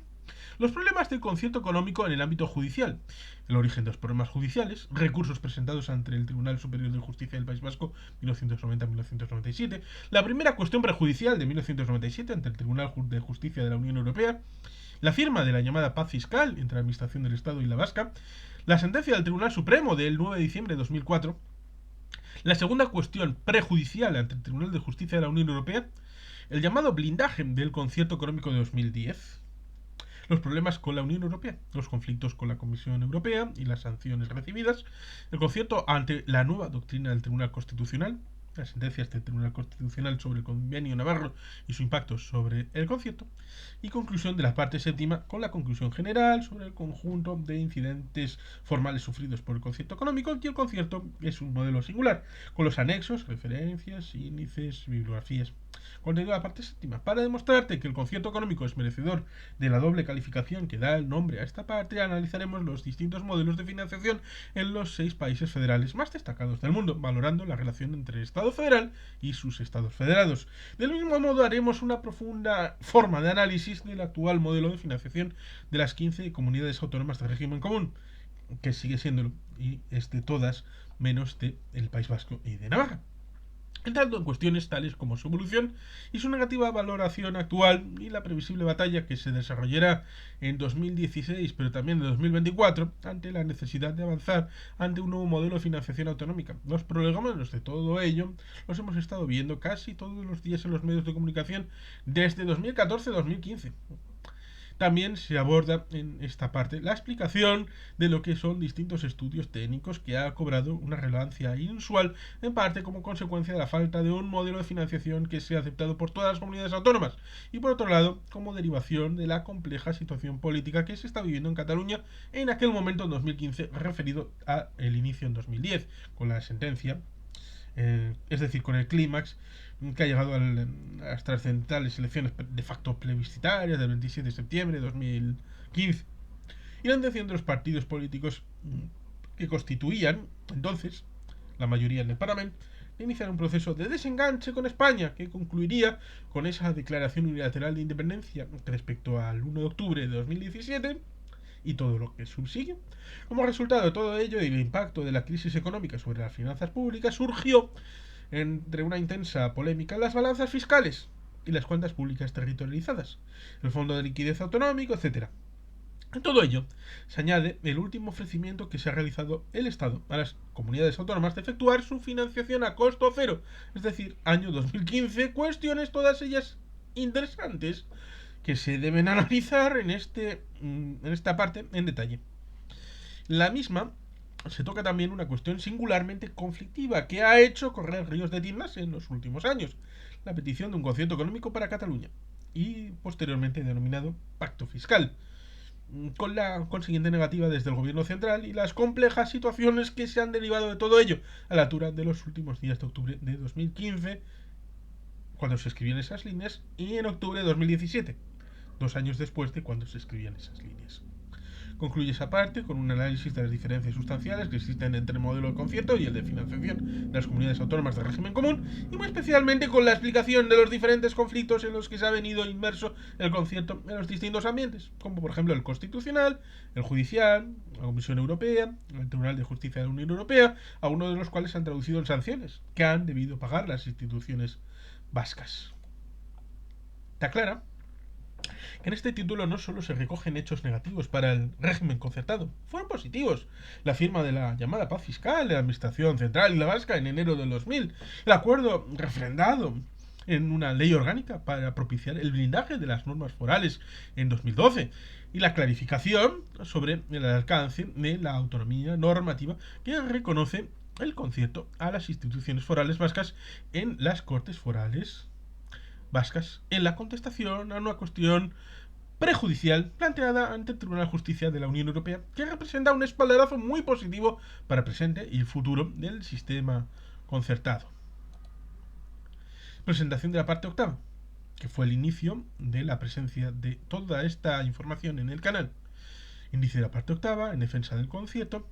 Los problemas del concierto económico en el ámbito judicial. El origen de los problemas judiciales. Recursos presentados ante el Tribunal Superior de Justicia del País Vasco 1990-1997. La primera cuestión prejudicial de 1997 ante el Tribunal de Justicia de la Unión Europea. La firma de la llamada paz fiscal entre la Administración del Estado y la Vasca. La sentencia del Tribunal Supremo del 9 de diciembre de 2004. La segunda cuestión prejudicial ante el Tribunal de Justicia de la Unión Europea. El llamado blindaje del concierto económico de 2010. Los problemas con la Unión Europea, los conflictos con la Comisión Europea y las sanciones recibidas, el concierto ante la nueva doctrina del Tribunal Constitucional, las sentencias del Tribunal Constitucional sobre el Convenio Navarro y su impacto sobre el concierto, y conclusión de la parte séptima con la conclusión general sobre el conjunto de incidentes formales sufridos por el concierto económico, y el concierto es un modelo singular, con los anexos, referencias, índices, bibliografías. Contenido de la parte séptima. Para demostrarte que el concierto económico es merecedor de la doble calificación que da el nombre a esta parte, analizaremos los distintos modelos de financiación en los 6 países federales más destacados del mundo, valorando la relación entre el Estado federal y sus estados federados. Del mismo modo, haremos una profunda forma de análisis del actual modelo de financiación de las 15 comunidades autónomas de régimen común, que sigue siéndolo, y es de todas menos de el País Vasco y de Navarra. Entrando en cuestiones tales como su evolución y su negativa valoración actual y la previsible batalla que se desarrollará en 2016 pero también en 2024 ante la necesidad de avanzar ante un nuevo modelo de financiación autonómica. Los prolegómenos de todo ello los hemos estado viendo casi todos los días en los medios de comunicación desde 2014-2015. También se aborda en esta parte la explicación de lo que son distintos estudios técnicos que ha cobrado una relevancia inusual, en parte como consecuencia de la falta de un modelo de financiación que sea aceptado por todas las comunidades autónomas, y por otro lado como derivación de la compleja situación política que se está viviendo en Cataluña en aquel momento en 2015, referido al inicio en 2010 con la sentencia, es decir, con el clímax que ha llegado a las trascendentales elecciones de facto plebiscitarias del 27 de septiembre de 2015 y la intención de los partidos políticos que constituían entonces la mayoría en el Parlamento de iniciar un proceso de desenganche con España que concluiría con esa declaración unilateral de independencia respecto al 1 de octubre de 2017 y todo lo que subsigue. Como resultado de todo ello y el impacto de la crisis económica sobre las finanzas públicas, surgió entre una intensa polémica las balanzas fiscales y las cuentas públicas territorializadas, el Fondo de Liquidez Autonómico, etc. En todo ello, se añade el último ofrecimiento que se ha realizado el Estado a las comunidades autónomas de efectuar su financiación a costo cero, es decir, año 2015, cuestiones todas ellas interesantes que se deben analizar en esta parte en detalle. La misma se toca también una cuestión singularmente conflictiva que ha hecho correr ríos de tintas en los últimos años: la petición de un concierto económico para Cataluña y posteriormente denominado Pacto Fiscal, con la consiguiente negativa desde el gobierno central y las complejas situaciones que se han derivado de todo ello a la altura de los últimos días de octubre de 2015, cuando se escribían esas líneas, y en octubre de 2017, 2 años después de cuando se escribían esas líneas. Concluye esa parte con un análisis de las diferencias sustanciales que existen entre el modelo de concierto y el de financiación de las comunidades autónomas de régimen común, y muy especialmente con la explicación de los diferentes conflictos en los que se ha venido inmerso el concierto en los distintos ambientes, como por ejemplo el constitucional, el judicial, la Comisión Europea, el Tribunal de Justicia de la Unión Europea, a uno de los cuales se han traducido en sanciones que han debido pagar las instituciones vascas. Está clara que en este título no solo se recogen hechos negativos para el régimen concertado, fueron positivos: la firma de la llamada paz fiscal de la Administración Central y la Vasca en enero del 2000, el acuerdo refrendado en una ley orgánica para propiciar el blindaje de las normas forales en 2012 y la clarificación sobre el alcance de la autonomía normativa que reconoce el concierto a las instituciones forales vascas en las Cortes Forales vascas en la contestación a una cuestión prejudicial planteada ante el Tribunal de Justicia de la Unión Europea, que representa un espaldarazo muy positivo para el presente y el futuro del sistema concertado. Presentación de la parte octava, que fue el inicio de la presencia de toda esta información en el canal. Índice de la parte octava, en defensa del concierto,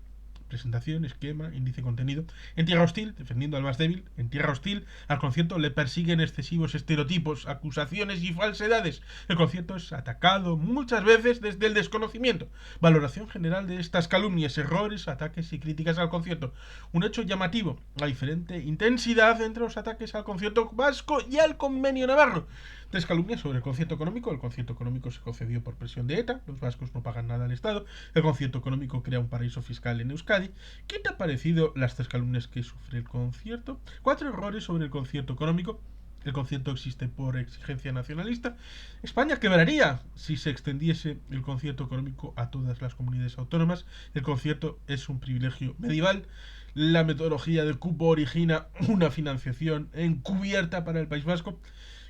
presentación, esquema, índice, contenido. En tierra hostil, defendiendo al más débil. En tierra hostil, al concierto le persiguen excesivos estereotipos, acusaciones y falsedades. El concierto es atacado muchas veces desde el desconocimiento. Valoración general de estas calumnias, errores, ataques y críticas al concierto. Un hecho llamativo, la diferente intensidad entre los ataques al concierto vasco y al convenio navarro. Tres calumnias sobre el concierto económico. El concierto económico se concedió por presión de ETA. Los vascos no pagan nada al Estado. El concierto económico crea un paraíso fiscal en Euskadi. ¿Qué te ha parecido las tres calumnias que sufre el concierto? Cuatro errores sobre el concierto económico. El concierto existe por exigencia nacionalista. España quebraría si se extendiese el concierto económico a todas las comunidades autónomas. El concierto es un privilegio medieval. La metodología del cupo origina una financiación encubierta para el País Vasco.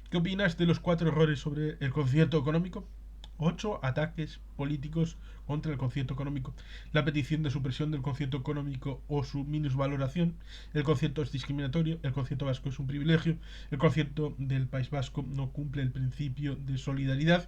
¿Qué opinas de los cuatro errores sobre el concierto económico? 8 ataques políticos contra el concierto económico. La petición de supresión del concierto económico o su minusvaloración. El concierto es discriminatorio. El concierto vasco es un privilegio. El concierto del País Vasco no cumple el principio de solidaridad.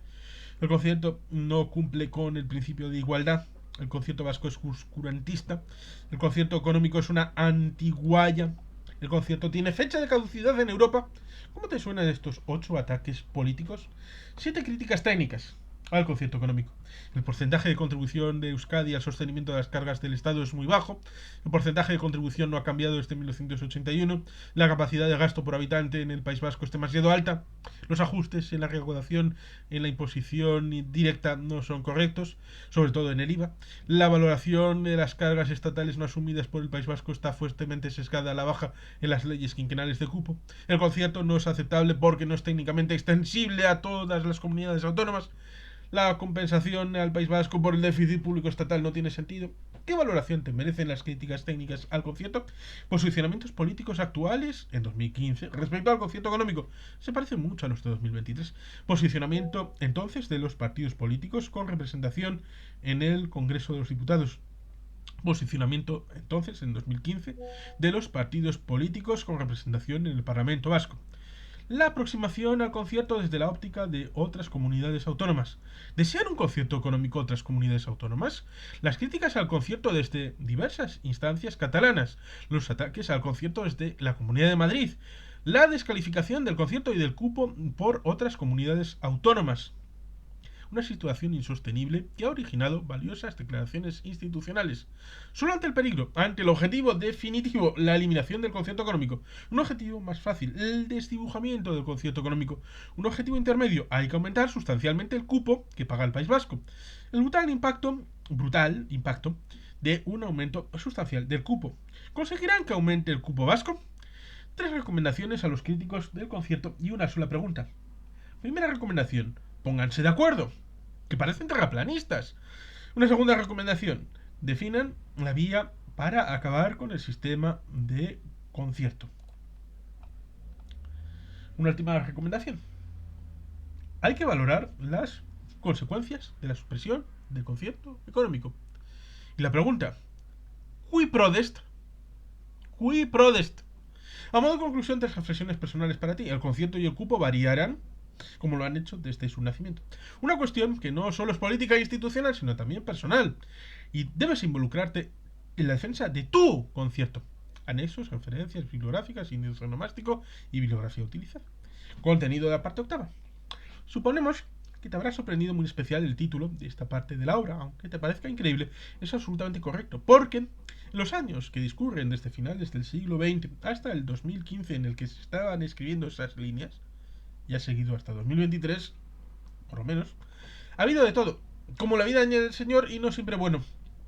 El concierto no cumple con el principio de igualdad. El concierto vasco es oscurantista. El concierto económico es una antiguaya. El concierto tiene fecha de caducidad en Europa. ¿Cómo te suenan estos 8 ataques políticos? 7 críticas técnicas al concierto económico. El porcentaje de contribución de Euskadi al sostenimiento de las cargas del Estado es muy bajo. El porcentaje de contribución no ha cambiado desde 1981. La capacidad de gasto por habitante en el País Vasco es demasiado alta. Los ajustes en la recaudación, en la imposición directa no son correctos, sobre todo en el IVA. La valoración de las cargas estatales no asumidas por el País Vasco está fuertemente sesgada a la baja en las leyes quinquenales de cupo. El concierto no es aceptable porque no es técnicamente extensible a todas las comunidades autónomas. La compensación al País Vasco por el déficit público estatal no tiene sentido. ¿Qué valoración te merecen las críticas técnicas al concierto? Posicionamientos políticos actuales en 2015 respecto al concierto económico se parecen mucho a los de 2023. Posicionamiento entonces de los partidos políticos con representación en el Congreso de los Diputados. Posicionamiento entonces en 2015 de los partidos políticos con representación en el Parlamento Vasco. La aproximación al concierto desde la óptica de otras comunidades autónomas. ¿Desean un concierto económico otras comunidades autónomas? Las críticas al concierto desde diversas instancias catalanas. Los ataques al concierto desde la Comunidad de Madrid. La descalificación del concierto y del cupo por otras comunidades autónomas. Una situación insostenible que ha originado valiosas declaraciones institucionales. Solo ante el peligro, ante el objetivo definitivo, la eliminación del concierto económico. Un objetivo más fácil, el desdibujamiento del concierto económico. Un objetivo intermedio, hay que aumentar sustancialmente el cupo que paga el País Vasco. El brutal impacto de un aumento sustancial del cupo. ¿Conseguirán que aumente el cupo vasco? 3 recomendaciones a los críticos del concierto y una sola pregunta. Primera recomendación, pónganse de acuerdo, que parecen terraplanistas. Una segunda recomendación, definan la vía para acabar con el sistema de concierto. Una última recomendación, hay que valorar las consecuencias de la supresión del concierto económico. Y la pregunta, ¿cui prodest? ¿Cui prodest? A modo de conclusión, 3 reflexiones personales para ti. El concierto y el cupo variarán como lo han hecho desde su nacimiento. Una cuestión que no solo es política e institucional, sino también personal. Y debes involucrarte en la defensa de tu concierto. Anexos, referencias bibliográficas, índice onomástico y bibliografía utilizada. Contenido de la parte octava. Suponemos que te habrá sorprendido muy especial el título de esta parte de la obra, aunque te parezca increíble, es absolutamente correcto, porque en los años que discurren desde finales del siglo XX hasta el 2015 en el que se estaban escribiendo esas líneas, y ha seguido hasta 2023, por lo menos, ha habido de todo, como la vida del Señor, y no siempre bueno.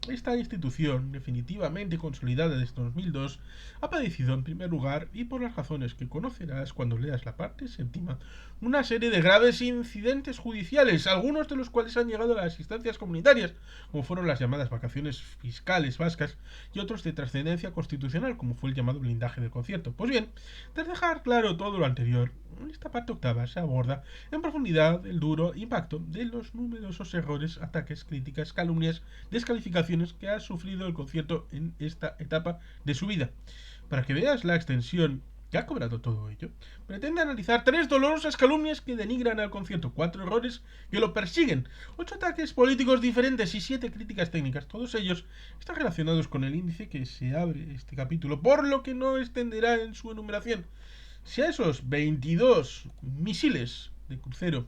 Esta institución, definitivamente consolidada desde 2002, ha padecido en primer lugar, y por las razones que conocerás cuando leas la parte séptima, una serie de graves incidentes judiciales, algunos de los cuales han llegado a las instancias comunitarias, como fueron las llamadas vacaciones fiscales vascas, y otros de trascendencia constitucional, como fue el llamado blindaje del concierto. Pues bien, tras dejar claro todo lo anterior, en esta parte octava se aborda en profundidad el duro impacto de los numerosos errores, ataques, críticas, calumnias, descalificaciones que ha sufrido el concierto en esta etapa de su vida. Para que veas la extensión que ha cobrado todo ello, pretende analizar 3 dolorosas calumnias que denigran al concierto, 4 errores que lo persiguen, 8 ataques políticos diferentes y 7 críticas técnicas. Todos ellos están relacionados con el índice que se abre este capítulo, por lo que no extenderá en su enumeración. Si a esos 22 misiles de crucero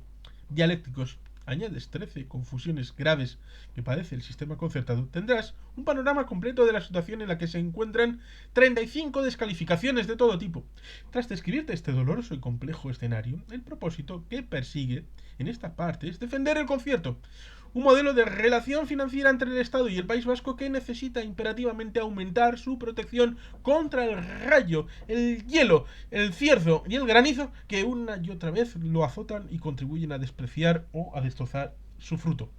dialécticos añades 13 confusiones graves que padece el sistema concertado, tendrás un panorama completo de la situación en la que se encuentran 35 descalificaciones de todo tipo. Tras describirte este doloroso y complejo escenario, el propósito que persigue en esta parte es defender el concierto, un modelo de relación financiera entre el Estado y el País Vasco que necesita imperativamente aumentar su protección contra el rayo, el hielo, el cierzo y el granizo que una y otra vez lo azotan y contribuyen a despreciar o a destrozar su fruto.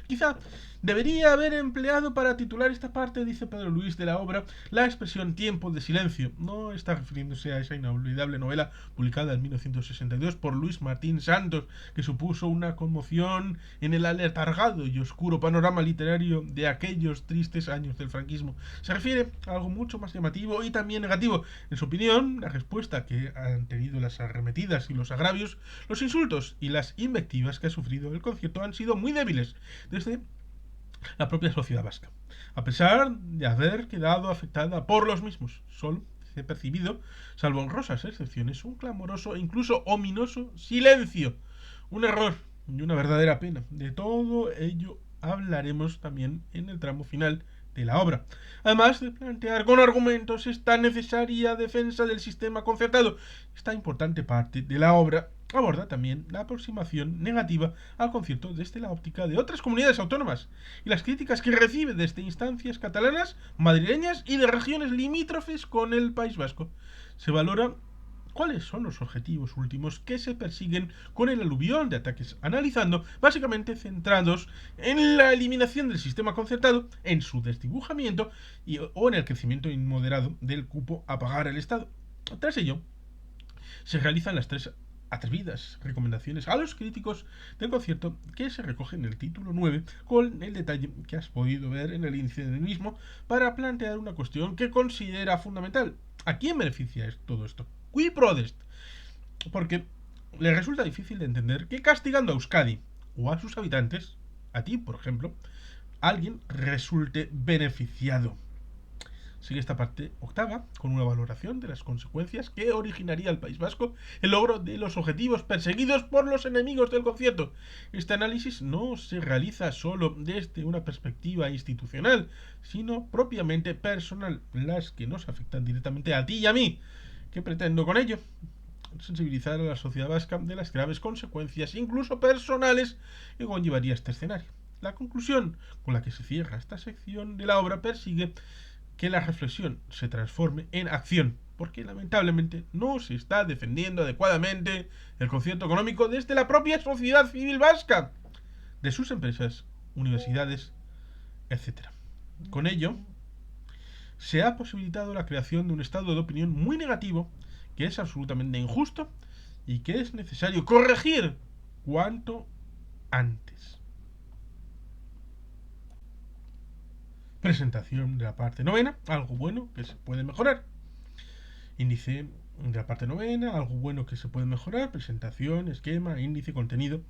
Quizá debería haber empleado para titular esta parte, dice Pedro Luis, de la obra, la expresión tiempo de silencio. No está refiriéndose a esa inolvidable novela publicada en 1962 por Luis Martín Santos, que supuso una conmoción en el aletargado y oscuro panorama literario de aquellos tristes años del franquismo. Se refiere a algo mucho más llamativo y también negativo. En su opinión, la respuesta que han tenido las arremetidas y los agravios, los insultos y las invectivas que ha sufrido el concierto han sido muy débiles desde la propia sociedad vasca, a pesar de haber quedado afectada por los mismos. Solo se ha percibido, salvo honrosas excepciones, un clamoroso e incluso ominoso silencio. Un error y una verdadera pena. De todo ello hablaremos también en el tramo final de la obra, además de plantear con argumentos esta necesaria defensa del sistema concertado. Esta importante parte de la obra aborda también la aproximación negativa al concierto desde la óptica de otras comunidades autónomas y las críticas que recibe desde instancias catalanas, madrileñas y de regiones limítrofes con el País Vasco. Se valora cuáles son los objetivos últimos que se persiguen con el aluvión de ataques, analizando, básicamente centrados en la eliminación del sistema concertado, en su desdibujamiento o en el crecimiento inmoderado del cupo a pagar al Estado. Tras ello, se realizan las 3 atrevidas recomendaciones a los críticos del concierto que se recogen en el título 9 con el detalle que has podido ver en el índice del mismo para plantear una cuestión que considera fundamental. ¿A quién beneficia todo esto? Qui prodest. Porque le resulta difícil de entender que castigando a Euskadi o a sus habitantes, a ti por ejemplo, alguien resulte beneficiado. Sigue esta parte octava con una valoración de las consecuencias que originaría al País Vasco el logro de los objetivos perseguidos por los enemigos del concierto. Este análisis no se realiza solo desde una perspectiva institucional, sino propiamente personal, las que nos afectan directamente a ti y a mí. ¿Qué pretendo con ello? Sensibilizar a la sociedad vasca de las graves consecuencias, incluso personales, que conllevaría este escenario. La conclusión con la que se cierra esta sección de la obra persigue que la reflexión se transforme en acción, porque lamentablemente no se está defendiendo adecuadamente el concierto económico desde la propia sociedad civil vasca, de sus empresas, universidades, etc. Con ello, se ha posibilitado la creación de un estado de opinión muy negativo, que es absolutamente injusto y que es necesario corregir cuanto antes. Presentación de la parte novena, algo bueno que se puede mejorar. Índice de la parte novena, algo bueno que se puede mejorar. Presentación, esquema, índice, contenido.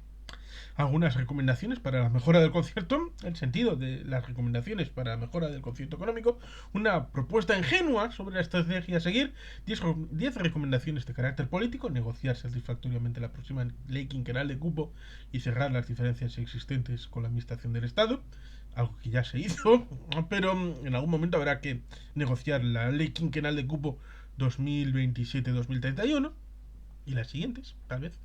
Algunas recomendaciones para la mejora del concierto, el sentido de las recomendaciones para la mejora del concierto económico, una propuesta ingenua sobre la estrategia a seguir, 10 recomendaciones de carácter político, negociar satisfactoriamente la próxima ley quinquenal de cupo y cerrar las diferencias existentes con la administración del Estado, algo que ya se hizo, pero en algún momento habrá que negociar la ley quinquenal de cupo 2027-2031 y las siguientes, tal vez.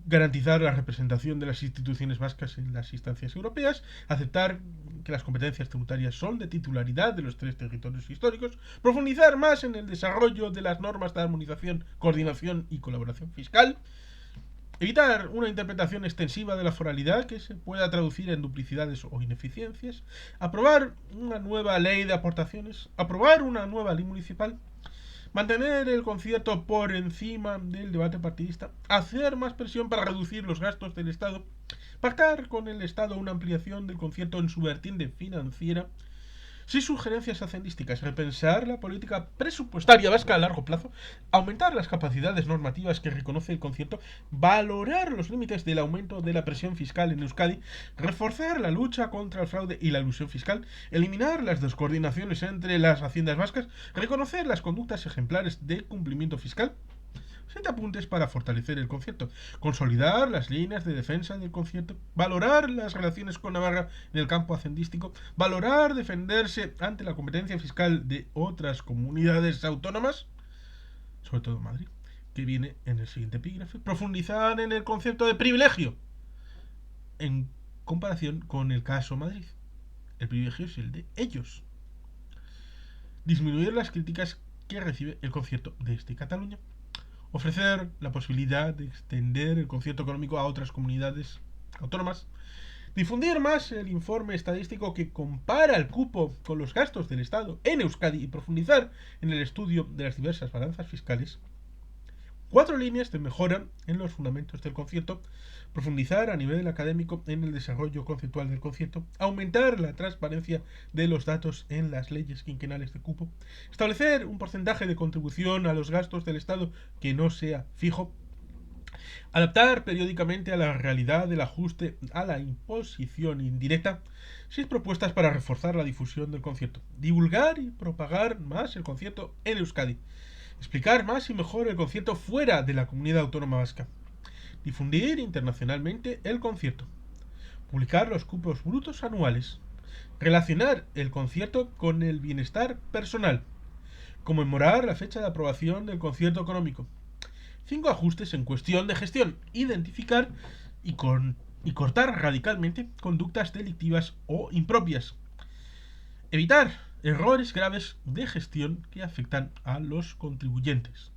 Garantizar la representación de las instituciones vascas en las instancias europeas, aceptar que las competencias tributarias son de titularidad de los 3 territorios históricos, profundizar más en el desarrollo de las normas de armonización, coordinación y colaboración fiscal, evitar una interpretación extensiva de la foralidad que se pueda traducir en duplicidades o ineficiencias, aprobar una nueva ley de aportaciones, aprobar una nueva ley municipal, mantener el concierto por encima del debate partidista, hacer más presión para reducir los gastos del Estado, pactar con el Estado una ampliación del concierto en su vertiente financiera, Sin sugerencias hacendísticas, repensar la política presupuestaria vasca a largo plazo, aumentar las capacidades normativas que reconoce el concierto, valorar los límites del aumento de la presión fiscal en Euskadi, reforzar la lucha contra el fraude y la elusión fiscal, eliminar las descoordinaciones entre las haciendas vascas, reconocer las conductas ejemplares de cumplimiento fiscal. 7 apuntes para fortalecer el concierto, consolidar las líneas de defensa del concierto, valorar las relaciones con Navarra en el campo hacendístico, valorar defenderse ante la competencia fiscal de otras comunidades autónomas, sobre todo Madrid, que viene en el siguiente epígrafe, profundizar en el concepto de privilegio en comparación con el caso Madrid. El privilegio es el de ellos. Disminuir las críticas que recibe el concierto desde Cataluña. Ofrecer la posibilidad de extender el concierto económico a otras comunidades autónomas. Difundir más el informe estadístico que compara el cupo con los gastos del Estado en Euskadi y profundizar en el estudio de las diversas balanzas fiscales. 4 líneas de mejora en los fundamentos del concierto. Profundizar a nivel académico en el desarrollo conceptual del concierto. Aumentar la transparencia de los datos en las leyes quinquenales de cupo. Establecer un porcentaje de contribución a los gastos del Estado que no sea fijo. Adaptar periódicamente a la realidad del ajuste a la imposición indirecta. 6 propuestas para reforzar la difusión del concierto. Divulgar y propagar más el concierto en Euskadi. Explicar más y mejor el concierto fuera de la comunidad autónoma vasca. Difundir internacionalmente el concierto. Publicar los cupos brutos anuales. Relacionar el concierto con el bienestar personal. Conmemorar la fecha de aprobación del concierto económico. 5 ajustes en cuestión de gestión. Identificar y cortar radicalmente conductas delictivas o impropias. Evitar errores graves de gestión que afectan a los contribuyentes.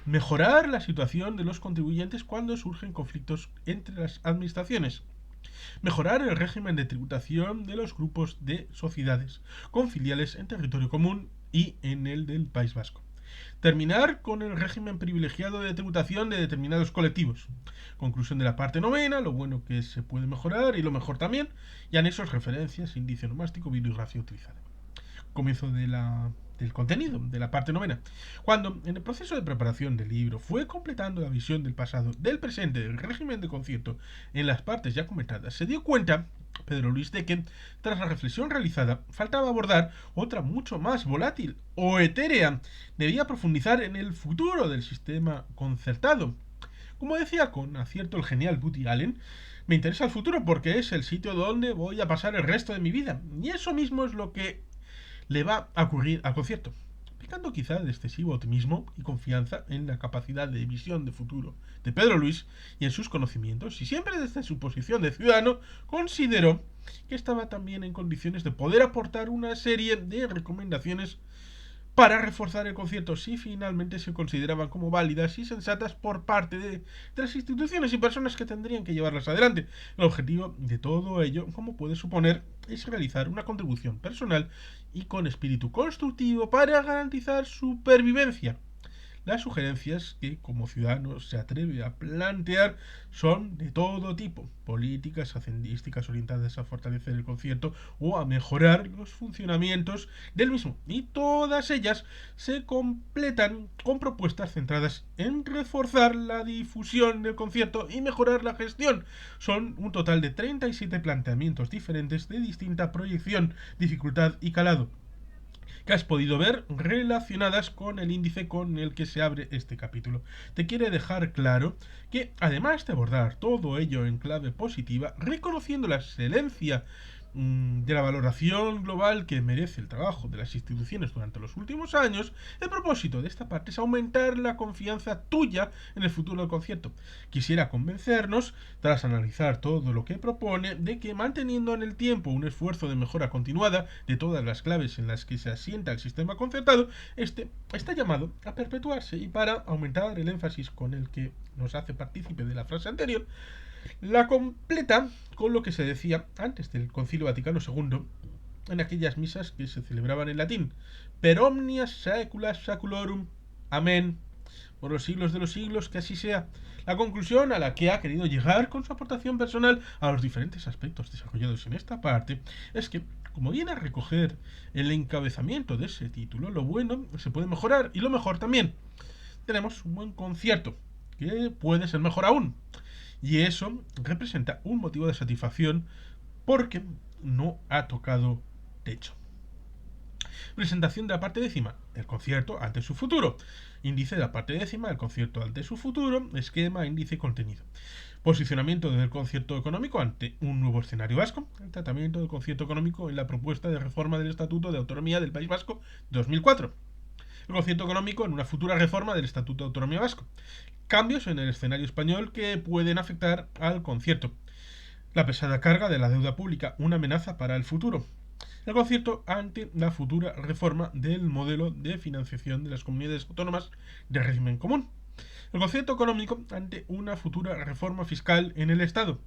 Mejorar la situación de los contribuyentes cuando surgen conflictos entre las administraciones. Mejorar el régimen de tributación de los grupos de sociedades con filiales en territorio común y en el del País Vasco. Terminar con el régimen privilegiado de tributación de determinados colectivos. Conclusión de la parte novena, lo bueno que se puede mejorar y lo mejor también, y anexos, referencias, índice nomástico, bibliografía utilizada. Comienzo del contenido de la parte novena. Cuando en el proceso de preparación del libro fue completando la visión del pasado, del presente, del régimen de concierto en las partes ya comentadas, se dio cuenta Pedro Luis de que, tras la reflexión realizada, faltaba abordar otra mucho más volátil o etérea. Debía profundizar en el futuro del sistema concertado. Como decía con acierto el genial Woody Allen, me interesa el futuro porque es el sitio donde voy a pasar el resto de mi vida. Y eso mismo es lo que le va a ocurrir al concierto, pecando quizá de excesivo optimismo y confianza en la capacidad de visión de futuro de Pedro Luis y en sus conocimientos, y siempre desde su posición de ciudadano consideró que estaba también en condiciones de poder aportar una serie de recomendaciones para reforzar el concierto si finalmente se consideraban como válidas y sensatas por parte de las instituciones y personas que tendrían que llevarlas adelante. El objetivo de todo ello, como puede suponer, es realizar una contribución personal y con espíritu constructivo para garantizar su pervivencia. Las sugerencias que como ciudadano se atreve a plantear son de todo tipo: políticas hacendísticas orientadas a fortalecer el concierto o a mejorar los funcionamientos del mismo, y todas ellas se completan con propuestas centradas en reforzar la difusión del concierto y mejorar la gestión. Son un total de 37 planteamientos diferentes de distinta proyección, dificultad y calado, que has podido ver relacionadas con el índice con el que se abre este capítulo. Te quiere dejar claro que, además de abordar todo ello en clave positiva, reconociendo la excelencia de la valoración global que merece el trabajo de las instituciones durante los últimos años, el propósito de esta parte es aumentar la confianza tuya en el futuro del concierto. Quisiera convencernos, tras analizar todo lo que propone, de que manteniendo en el tiempo un esfuerzo de mejora continuada de todas las claves en las que se asienta el sistema concertado, este está llamado a perpetuarse, y para aumentar el énfasis con el que nos hace partícipe de la frase anterior, la completa con lo que se decía antes del Concilio Vaticano II en aquellas misas que se celebraban en latín: per omnia saecula saculorum, amén, por los siglos de los siglos, que así sea. La conclusión a la que ha querido llegar con su aportación personal a los diferentes aspectos desarrollados en esta parte es que Como viene a recoger el encabezamiento de ese título, lo bueno se puede mejorar y lo mejor también. Tenemos un buen concierto, que puede ser mejor aún. Y eso representa un motivo de satisfacción porque no ha tocado techo. Presentación de la parte décima, el concierto ante su futuro. Índice de la parte décima, el concierto ante su futuro, esquema, índice y contenido. Posicionamiento del concierto económico ante un nuevo escenario vasco. El tratamiento del concierto económico en la propuesta de reforma del Estatuto de Autonomía del País Vasco 2004. El concierto económico en una futura reforma del Estatuto de Autonomía Vasco. Cambios en el escenario español que pueden afectar al concierto. La pesada carga de la deuda pública, una amenaza para el futuro. El concierto ante la futura reforma del modelo de financiación de las comunidades autónomas de régimen común. El concierto económico ante una futura reforma fiscal en el Estado.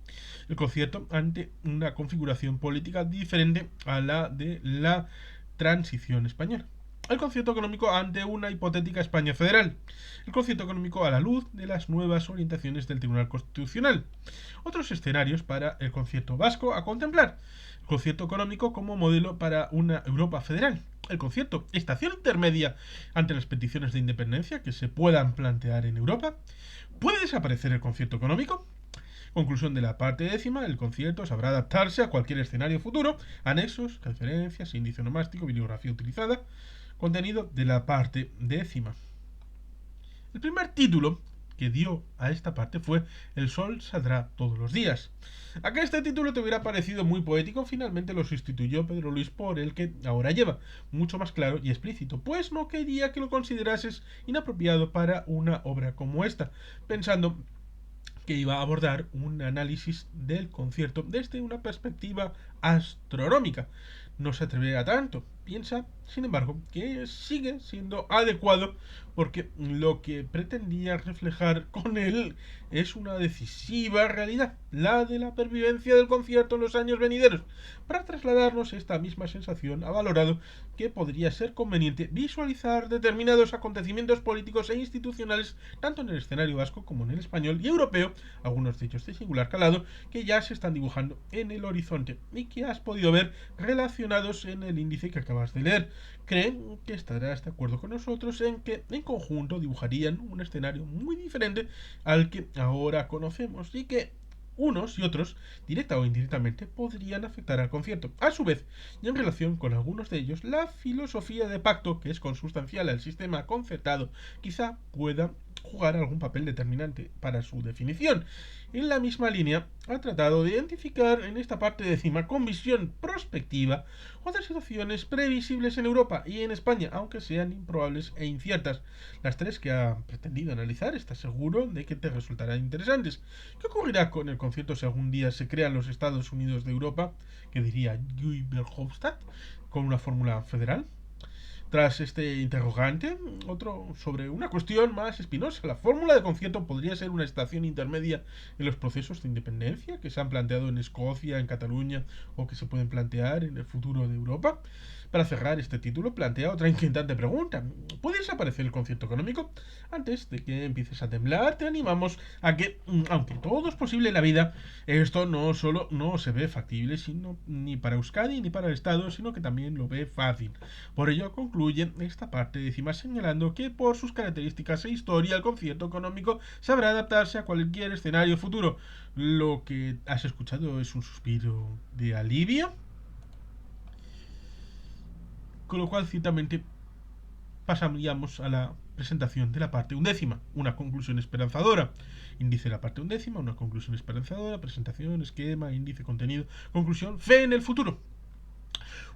El concierto ante una configuración política diferente a la de la transición española. El concierto económico ante una hipotética España federal. El concierto económico a la luz de las nuevas orientaciones del Tribunal Constitucional. Otros escenarios para el concierto vasco a contemplar. El concierto económico como modelo para una Europa federal. El concierto estación intermedia ante las peticiones de independencia que se puedan plantear en Europa. ¿Puede desaparecer el concierto económico? Conclusión de la parte décima, el concierto sabrá adaptarse a cualquier escenario futuro, anexos, referencias, índice onomástico, bibliografía utilizada. Contenido de la parte décima. El primer título que dio a esta parte fue El sol saldrá todos los días. A que este título te hubiera parecido muy poético, finalmente lo sustituyó Pedro Luis por el que ahora lleva, mucho más claro y explícito, pues no quería que lo considerases inapropiado para una obra como esta, pensando que iba a abordar un análisis del concierto desde una perspectiva astronómica. No se atreve a tanto. Piensa, sin embargo, que sigue siendo adecuado porque lo que pretendía reflejar con él es una decisiva realidad, la de la pervivencia del concierto en los años venideros. Para trasladarnos esta misma sensación, ha valorado que podría ser conveniente visualizar determinados acontecimientos políticos e institucionales tanto en el escenario vasco como en el español y europeo, algunos de ellos de singular calado, que ya se están dibujando en el horizonte y que has podido ver relacionados en el índice que acabas de leer. Creen que estarás de acuerdo con nosotros en que en conjunto dibujarían un escenario muy diferente al que ahora conocemos y que unos y otros, directa o indirectamente, podrían afectar al concierto. A su vez, y en relación con algunos de ellos, la filosofía de pacto, que es consustancial al sistema concertado, quizá pueda jugar algún papel determinante para su definición. En la misma línea, ha tratado de identificar en esta parte décima con visión prospectiva otras situaciones previsibles en Europa y en España, aunque sean improbables e inciertas. Las tres que ha pretendido analizar, está seguro de que te resultarán interesantes. ¿Qué ocurrirá con el concierto si algún día se crean los Estados Unidos de Europa, que diría Guy Verhofstadt, con una fórmula federal? Tras este interrogante, otro sobre una cuestión más espinosa. La fórmula de concierto podría ser una estación intermedia en los procesos de independencia que se han planteado en Escocia, en Cataluña o que se pueden plantear en el futuro de Europa. Para cerrar este título, plantea otra inquietante pregunta. ¿Puede desaparecer el concierto económico? Antes de que empieces a temblar, te animamos a que, aunque todo es posible en la vida, esto no solo no se ve factible sino ni para Euskadi ni para el Estado, sino que también lo ve fácil. Por ello concluye esta parte décima señalando que por sus características e historia el concierto económico sabrá adaptarse a cualquier escenario futuro. Lo que has escuchado es un suspiro de alivio, con lo cual ciertamente pasaríamos a la presentación de la parte undécima, una conclusión esperanzadora. Índice de la parte undécima, una conclusión esperanzadora, presentación, esquema, índice, contenido, conclusión, fe en el futuro.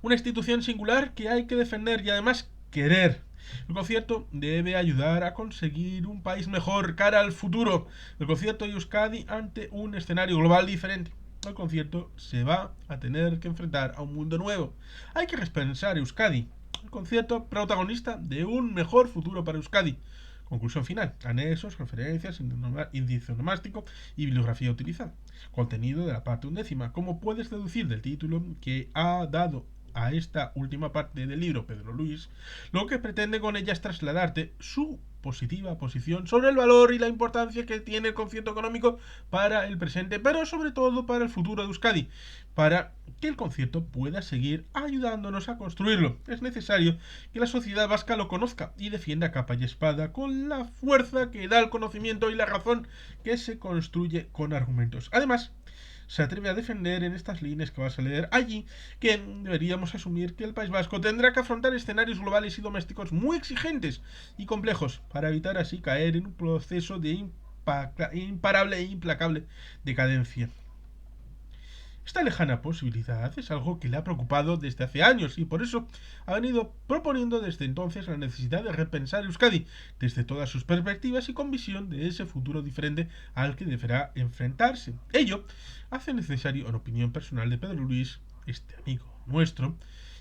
Una institución singular que hay que defender y además querer. El concierto debe ayudar a conseguir un país mejor cara al futuro. El concierto de Euskadi ante un escenario global diferente. El concierto se va a tener que enfrentar a un mundo nuevo. Hay que repensar Euskadi. El concierto protagonista de un mejor futuro para Euskadi. Conclusión final. Anexos, referencias, índice onomástico y bibliografía utilizada. Contenido de la parte undécima. Como puedes deducir del título que ha dado a esta última parte del libro Pedro Luis, lo que pretende con ella es trasladarte su positiva posición sobre el valor y la importancia que tiene el concierto económico para el presente, pero sobre todo para el futuro de Euskadi, para que el concierto pueda seguir ayudándonos a construirlo. Es necesario que la sociedad vasca lo conozca y defienda capa y espada con la fuerza que da el conocimiento y la razón que se construye con argumentos. Además, se atreve a defender en estas líneas que vas a leer allí que deberíamos asumir que el País Vasco tendrá que afrontar escenarios globales y domésticos muy exigentes y complejos para evitar así caer en un proceso de imparable e implacable decadencia. Esta lejana posibilidad es algo que le ha preocupado desde hace años y por eso ha venido proponiendo desde entonces la necesidad de repensar Euskadi desde todas sus perspectivas y con visión de ese futuro diferente al que deberá enfrentarse. Ello hace necesario, en opinión personal de Pedro Luis, este amigo nuestro,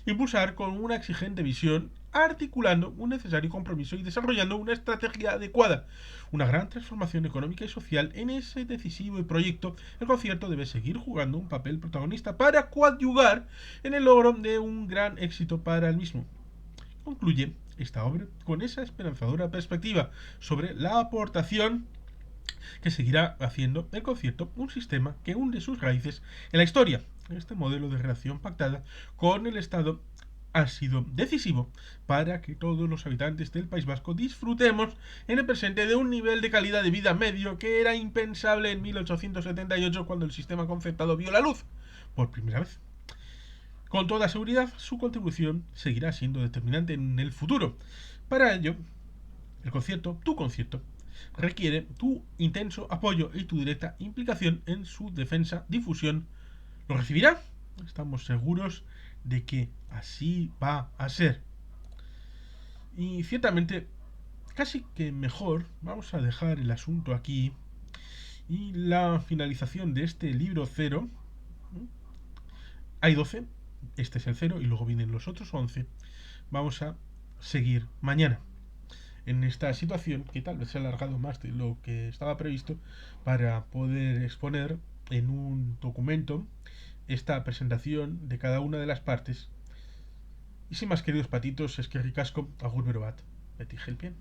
impulsar con una exigente visión, articulando un necesario compromiso y desarrollando una estrategia adecuada. Una gran transformación económica y social en ese decisivo proyecto. El concierto debe seguir jugando un papel protagonista para coadyuvar en el logro de un gran éxito para el mismo. Concluye esta obra con esa esperanzadora perspectiva sobre la aportación que seguirá haciendo el concierto, un sistema que hunde sus raíces en la historia. Este modelo de relación pactada con el Estado ha sido decisivo para que todos los habitantes del País Vasco disfrutemos en el presente de un nivel de calidad de vida medio que era impensable en 1878 cuando el sistema concertado vio la luz por primera vez. Con toda seguridad, su contribución seguirá siendo determinante en el futuro. Para ello, el concierto, tu concierto, requiere tu intenso apoyo y tu directa implicación en su defensa, difusión. ¿Lo recibirá? Estamos seguros de que así va a ser. Y ciertamente, casi que mejor, vamos a dejar el asunto aquí y la finalización de este libro 0. Hay 12, este es el 0 y luego vienen los otros 11. Vamos a seguir mañana en esta situación que tal vez se ha alargado más de lo que estaba previsto para poder exponer en un documento esta presentación de cada una de las partes. Y sin más, queridos patitos, es que ricasco, agur berobat, beti gelpien.